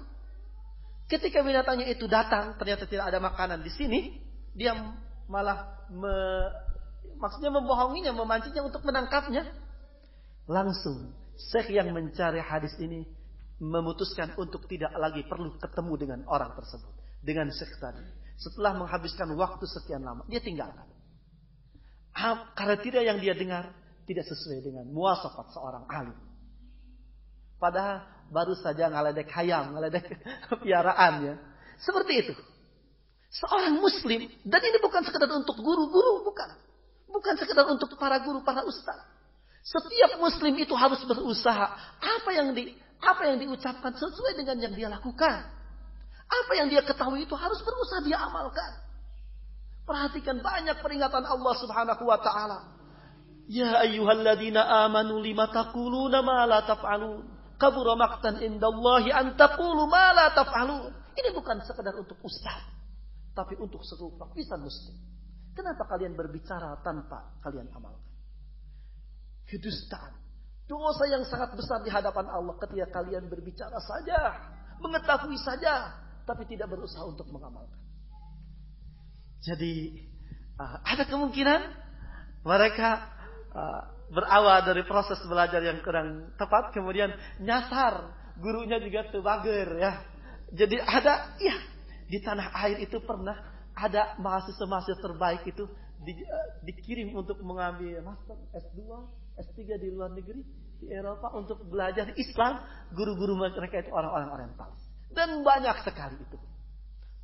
Ketika binatangnya itu datang, ternyata tidak ada makanan di sini, dia malah maksudnya membohonginya, memancingnya untuk menangkapnya. Langsung syekh yang mencari hadis ini memutuskan untuk tidak lagi perlu ketemu dengan orang tersebut, dengan syekh tadi. Setelah menghabiskan waktu sekian lama, dia tinggalkan. Karena tidak yang dia dengar tidak sesuai dengan muwasafat seorang alim. Padahal baru saja ngaledek hayam, ngaledek piaraannya. Seperti itu. Seorang muslim, dan ini bukan sekedar untuk guru-guru, bukan. Bukan sekedar untuk para guru, para ustaz. Setiap muslim itu harus berusaha. Apa yang diucapkan sesuai dengan yang dia lakukan. Apa yang dia ketahui itu harus berusaha dia amalkan. Perhatikan banyak peringatan Allah Subhanahu wa taala. Ya ayyuhalladzina amanu lima taquluna ma la taf'alun. Kabura maqtan indallahi an taqulu ma la taf'alun. Ini bukan sekedar untuk ustaz, tapi untuk seluruh lapisan muslim. Kenapa kalian berbicara tanpa kalian amalkan? Kedustaan. Dosa yang sangat besar di hadapan Allah ketika kalian berbicara saja, mengetahui saja, tapi tidak berusaha untuk mengamalkan. Jadi ada kemungkinan mereka berawal dari proses belajar yang kurang tepat, kemudian nyasar, gurunya juga tebager ya. Jadi ada ya di tanah air itu pernah ada mahasiswa-mahasiswa terbaik itu dikirim untuk mengambil master S2, S3 di luar negeri di Eropa untuk belajar Islam. Guru-guru mereka itu orang-orang orientalis. Dan banyak sekali itu.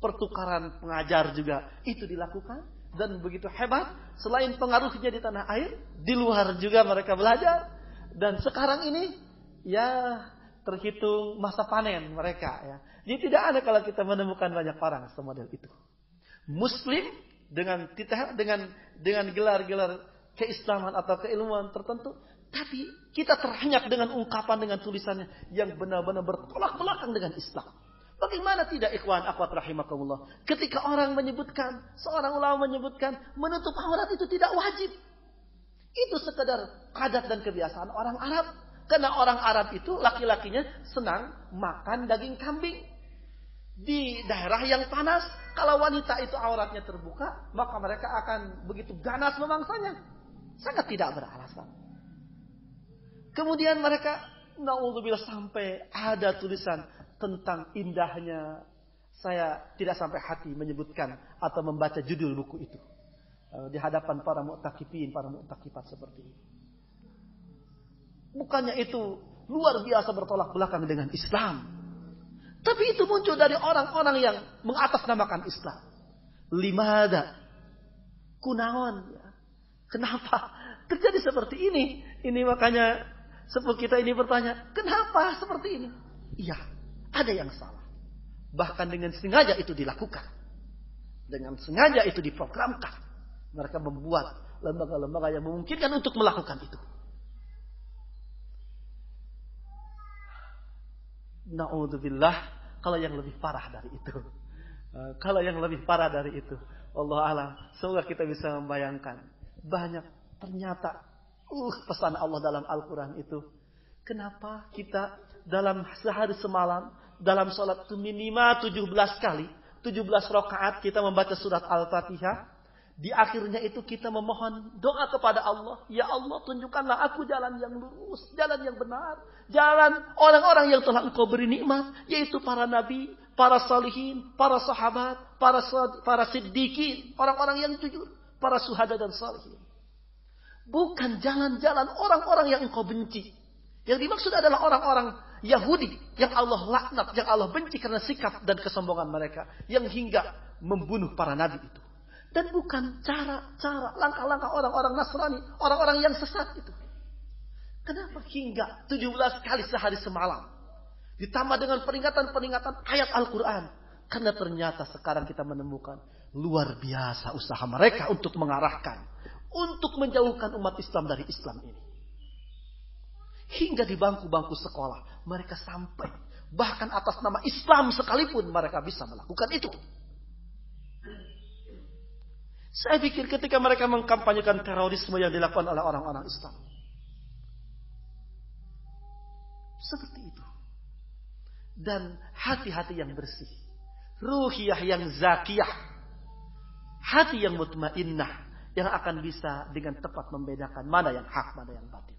Pertukaran pengajar juga itu dilakukan. dan begitu hebat. Selain pengaruhnya di tanah air, di luar juga mereka belajar. Dan sekarang ini ya terhitung masa panen mereka ya. Jadi tidak ada kalau kita menemukan banyak orang semodel itu. Muslim dengan gelar-gelar keislaman atau keilmuan tertentu, tapi kita terhenyak dengan ungkapan, dengan tulisannya yang benar-benar bertolak belakang dengan Islam. Bagaimana tidak ikhwan akhwat rahimakumullah, ketika orang menyebutkan, seorang ulama menyebutkan menutup aurat itu tidak wajib. Itu sekedar adat dan kebiasaan orang Arab. Karena orang Arab itu laki-lakinya senang makan daging kambing. Di daerah yang panas, kalau wanita itu auratnya terbuka, maka mereka akan begitu ganas memangsanya. Sangat tidak beralasan. Kemudian mereka, na'udzubillah, sampai ada tulisan tentang indahnya. Saya tidak sampai hati menyebutkan atau membaca judul buku itu di hadapan para mu'takifin, para mu'takifat seperti ini. Bukannya itu luar biasa bertolak belakang dengan Islam, tapi itu muncul dari orang-orang yang mengatasnamakan Islam. Limada, kunaon, ya. Kenapa terjadi seperti ini? Ini makanya sepuh kita ini bertanya, kenapa seperti ini? Iya, ada yang salah. Bahkan dengan sengaja itu dilakukan, dengan sengaja itu diprogramkan. Mereka membuat lembaga-lembaga yang memungkinkan untuk melakukan itu. Na'udzubillah, kalau yang lebih parah dari itu. Kalau yang lebih parah dari itu, Allah alam, semoga kita bisa membayangkan. Banyak ternyata pesan Allah dalam Al-Quran itu. Kenapa kita dalam sehari semalam, dalam sholat itu minimal 17 kali, 17 rakaat kita membaca surat Al-Fatihah. Di akhirnya itu kita memohon doa kepada Allah. Ya Allah, tunjukkanlah aku jalan yang lurus, jalan yang benar, jalan orang-orang yang telah Engkau beri nikmat, yaitu para nabi, para salihin, para sahabat, para siddiqin, orang-orang yang jujur, para syuhada dan salihin. Bukan jalan-jalan orang-orang yang Engkau benci. Yang dimaksud adalah orang-orang Yahudi yang Allah laknat, yang Allah benci karena sikap dan kesombongan mereka, yang hingga membunuh para nabi itu. Dan bukan cara-cara, langkah-langkah orang-orang Nasrani, orang-orang yang sesat itu. Kenapa hingga 17 kali sehari semalam? Ditambah dengan peringatan-peringatan ayat Al-Quran. Karena ternyata sekarang kita menemukan luar biasa usaha mereka untuk mengarahkan, untuk menjauhkan umat Islam dari Islam ini. Hingga di bangku-bangku sekolah mereka sampai, bahkan atas nama Islam sekalipun mereka bisa melakukan itu. Saya pikir ketika mereka mengkampanyekan terorisme yang dilakukan oleh orang-orang Islam, seperti itu. Dan hati-hati yang bersih, ruhiyah yang zakiyah, hati yang mutmainnah, yang akan bisa dengan tepat membedakan mana yang hak, mana yang batil.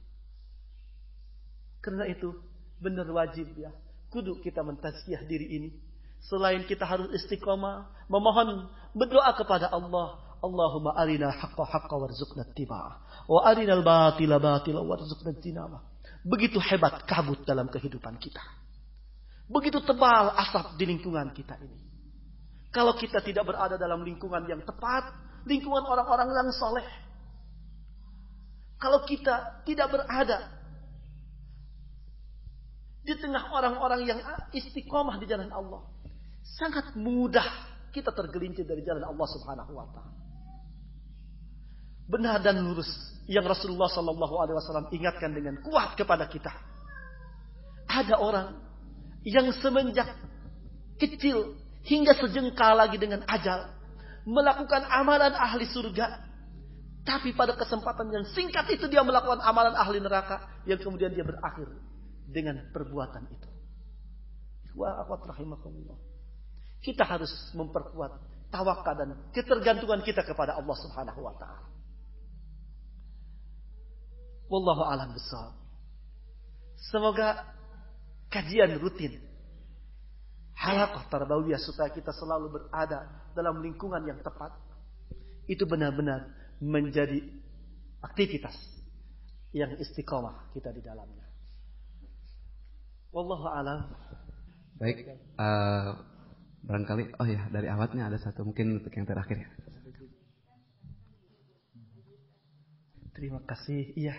Karena itu benar wajib ya, kudu kita mentazkiyah diri ini. Selain kita harus istiqomah, memohon, berdoa kepada Allah. Allahumma arina haqqa haqqa warzuqna ittiba'ah, wa arinal batila batila warzuqna ijtinabah. Begitu hebat kabut dalam kehidupan kita. Begitu tebal asap di lingkungan kita ini. Kalau kita tidak berada dalam lingkungan yang tepat, lingkungan orang-orang yang soleh. Kalau kita tidak berada di tengah orang-orang yang istiqomah di jalan Allah, sangat mudah kita tergelincir dari jalan Allah Subhanahu wa taala. Benar dan lurus yang Rasulullah SAW ingatkan dengan kuat kepada kita. Ada orang yang semenjak kecil hingga sejengkal lagi dengan ajal melakukan amalan ahli surga, tapi pada kesempatan yang singkat itu dia melakukan amalan ahli neraka yang kemudian dia berakhir dengan perbuatan itu. Wa akhwat rahimakumullah. Kita harus memperkuat tawakal dan ketergantungan kita kepada Allah Subhanahu wa taala. Wallahu a'lam bishawab. Semoga kajian rutin halaqah tarbawiyah supaya kita selalu berada dalam lingkungan yang tepat itu benar-benar menjadi aktivitas yang istiqomah kita di dalamnya. Wallahu a'lam. Baik, barangkali dari awatnya ada satu mungkin untuk yang terakhir ya. Terima kasih. Iya.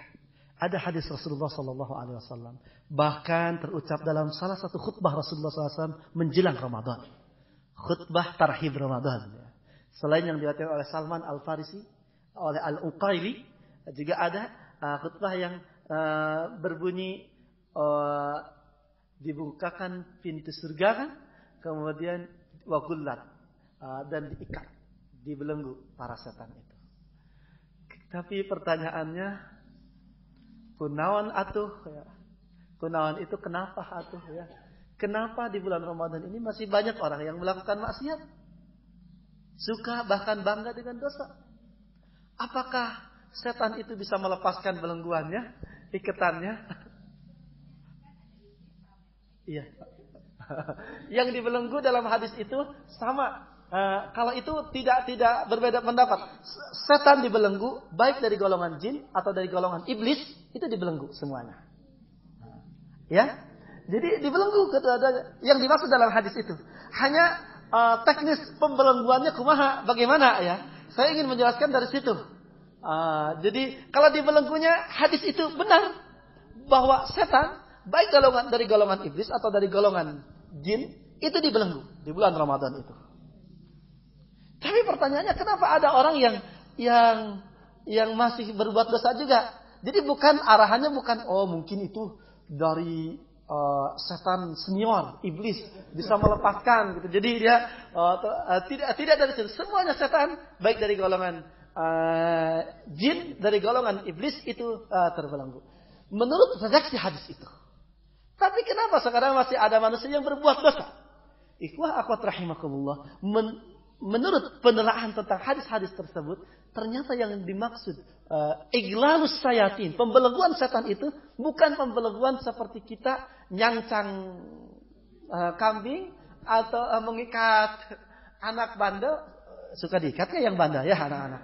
Ada hadis Rasulullah SAW. Bahkan terucap dalam salah satu khutbah Rasulullah SAW menjelang Ramadan. Khutbah tarhib Ramadan. Selain yang diriwayatkan oleh Salman Al-Farisi, oleh Al-Uqaili, juga ada khutbah yang berbunyi dibukakan pintu surga kan, kemudian wagullat dan diikat, dibelenggu para setan itu. Tapi pertanyaannya, kunaon atuh ya. Kunaon itu kenapa atuh ya? Kenapa di bulan Ramadan ini masih banyak orang yang melakukan maksiat? Suka bahkan bangga dengan dosa. Apakah setan itu bisa melepaskan belengguannya, iketannya? Iya. Yang dibelenggu dalam hadis itu sama. Kalau itu tidak berbeda pendapat. Setan dibelenggu baik dari golongan jin atau dari golongan iblis, itu dibelenggu semuanya. Ya. Jadi dibelenggu yang dimaksud dalam hadis itu. Hanya teknis pembelengguannya kumaha bagaimana ya? Saya ingin menjelaskan dari situ. Jadi kalau dibelenggunya hadis itu benar bahwa setan baik dari golongan iblis atau dari golongan jin itu dibelenggu di bulan Ramadan itu. Tapi pertanyaannya, kenapa ada orang yang masih berbuat dosa juga? Jadi arahannya bukan mungkin itu dari setan senior iblis bisa melepaskan gitu. Jadi dia tidak dari situ. Semuanya setan baik dari golongan jin, dari golongan iblis itu terbelenggu. Menurut redaksi hadis itu. Tapi kenapa sekarang masih ada manusia yang berbuat dosa? Ikhwah akhwat rahimakumullah. Menurut penelaahan tentang hadis-hadis tersebut, ternyata yang dimaksud iglalus sayatin, pembelengguan setan itu bukan pembelengguan seperti kita nyancang kambing atau mengikat anak bandel. Suka diikat kan yang bandel ya anak-anak.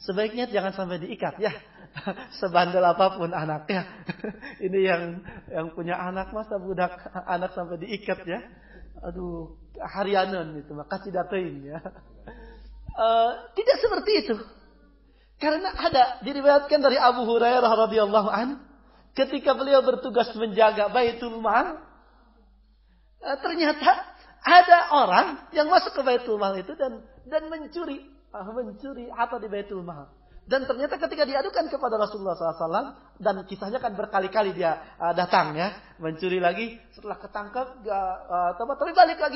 Sebaiknya jangan sampai diikat ya. Sebandel apapun anaknya. Ini yang punya anak, masa budak anak sampai diikat ya. Aduh, harianan itu, makasih datain ya. Tidak seperti itu. Karena ada diriwayatkan dari Abu Hurairah radhiyallahu an, ketika beliau bertugas menjaga Baitul Mal, ternyata ada orang yang masuk ke Baitul Mal itu dan mencuri harta di Baitul Mal. Dan ternyata ketika diadukan kepada Rasulullah SAW, dan kisahnya kan berkali-kali dia datang ya, mencuri lagi, setelah ketangkap, tapi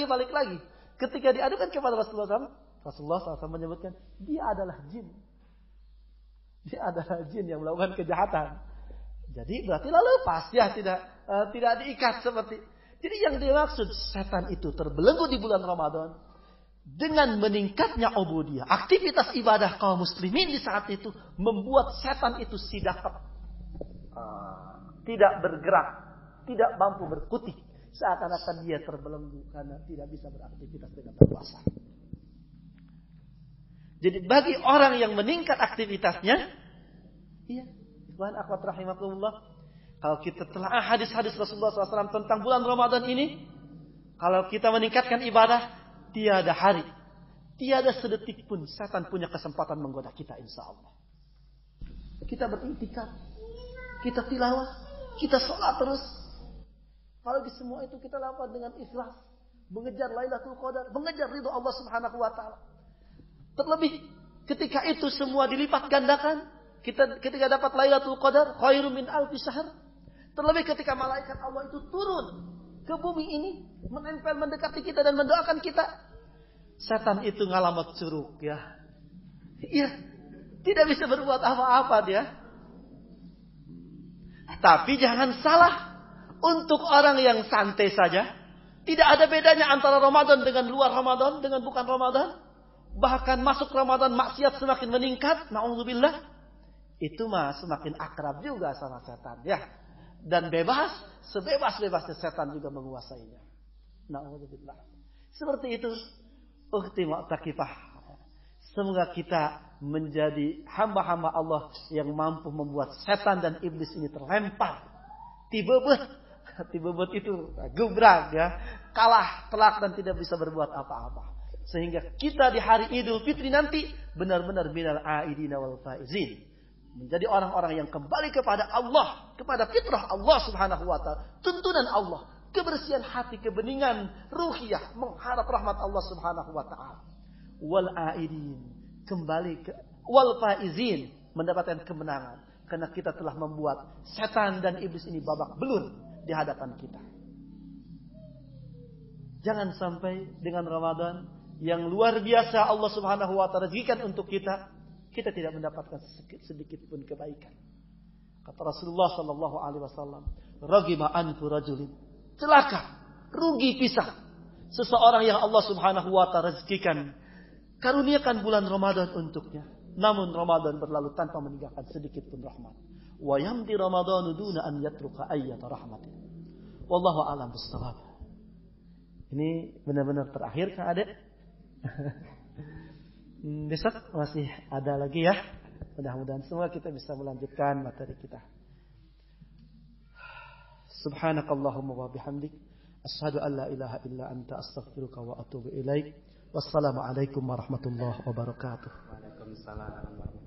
balik lagi. Ketika diadukan kepada Rasulullah SAW menyebutkan, dia adalah jin. Dia adalah jin yang melakukan kejahatan. Jadi berarti lalu lepas ya, tidak diikat seperti. Jadi yang dimaksud setan itu terbelenggu di bulan Ramadan. Dengan meningkatnya ubudiyah, aktivitas ibadah kaum muslimin di saat itu membuat setan itu tidak bergerak, tidak mampu berkutik, seakan-akan dia terbelenggu karena tidak bisa beraktivitas dengan berpuasa. Jadi bagi orang yang meningkat aktivitasnya, iya, Tuhan akhwat rahimakumullah, kalau kita telah hadis-hadis Rasulullah SAW tentang bulan Ramadan ini, kalau kita meningkatkan ibadah, tiada hari, tiada sedetik pun setan punya kesempatan menggoda kita, insya Allah. Kita beriktikaf, kita tilawah, kita sholat terus. Apalagi semua itu kita lakukan dengan ikhlas, mengejar Lailatul Qadar, mengejar ridho Allah Subhanahu Wa Taala. Terlebih ketika itu semua dilipat gandakan, ketika dapat Lailatul Qadar, khairum min alfi syahr. Terlebih ketika malaikat Allah itu turun ke bumi ini, menempel mendekati kita dan mendoakan kita. Setan itu ngalamat curug ya. Iya, tidak bisa berbuat apa-apa dia. Tapi jangan salah, untuk orang yang santai saja, tidak ada bedanya antara Ramadan dengan luar Ramadan, dengan bukan Ramadan. Bahkan masuk Ramadan maksiat semakin meningkat, na'udzubillah. Itu mah semakin akrab juga sama setan ya. Dan sebebas-bebasnya setan juga menguasainya. Na'udzubillah. Seperti itu, ukhti mu'takifah. Semoga kita menjadi hamba-hamba Allah yang mampu membuat setan dan iblis ini terlempar. Tibebet itu gubrak ya. Kalah, telak dan tidak bisa berbuat apa-apa. Sehingga kita di hari Idul Fitri nanti benar-benar minal aidina wal faizin. menjadi orang-orang yang kembali kepada Allah, kepada fitrah Allah Subhanahu wa taala, tuntunan Allah, kebersihan hati, kebeningan ruhiyah, mengharap rahmat Allah Subhanahu wa taala. Wal aidin, kembali ke wal faizin, mendapatkan kemenangan karena kita telah membuat setan dan iblis ini babak belur di hadapan kita. Jangan sampai dengan Ramadan yang luar biasa Allah Subhanahu wa taala rezekikan untuk kita tidak mendapatkan sedikit pun kebaikan. Kata Rasulullah sallallahu alaihi wasallam, "Ragima anfu rajulin." Celaka, rugi pisah seseorang yang Allah Subhanahu wa taala rezekikan, karuniakan bulan Ramadan untuknya, namun Ramadan berlalu tanpa meninggalkan sedikit pun rahmat. Wa yamdi Ramadanu duna an yatruka ayyata rahmatin. Wallahu a'lam bissawab. Ini benar-benar terakhir Kak Adek. Besok masih ada lagi ya. Mudah-mudahan semua kita bisa melanjutkan materi kita. Subhanakallahumma wa bihamdik asyhadu an la ilaha illa anta astaghfiruka wa atubu ilaik. Wassalamu alaikum warahmatullahi wabarakatuh. Waalaikumsalam.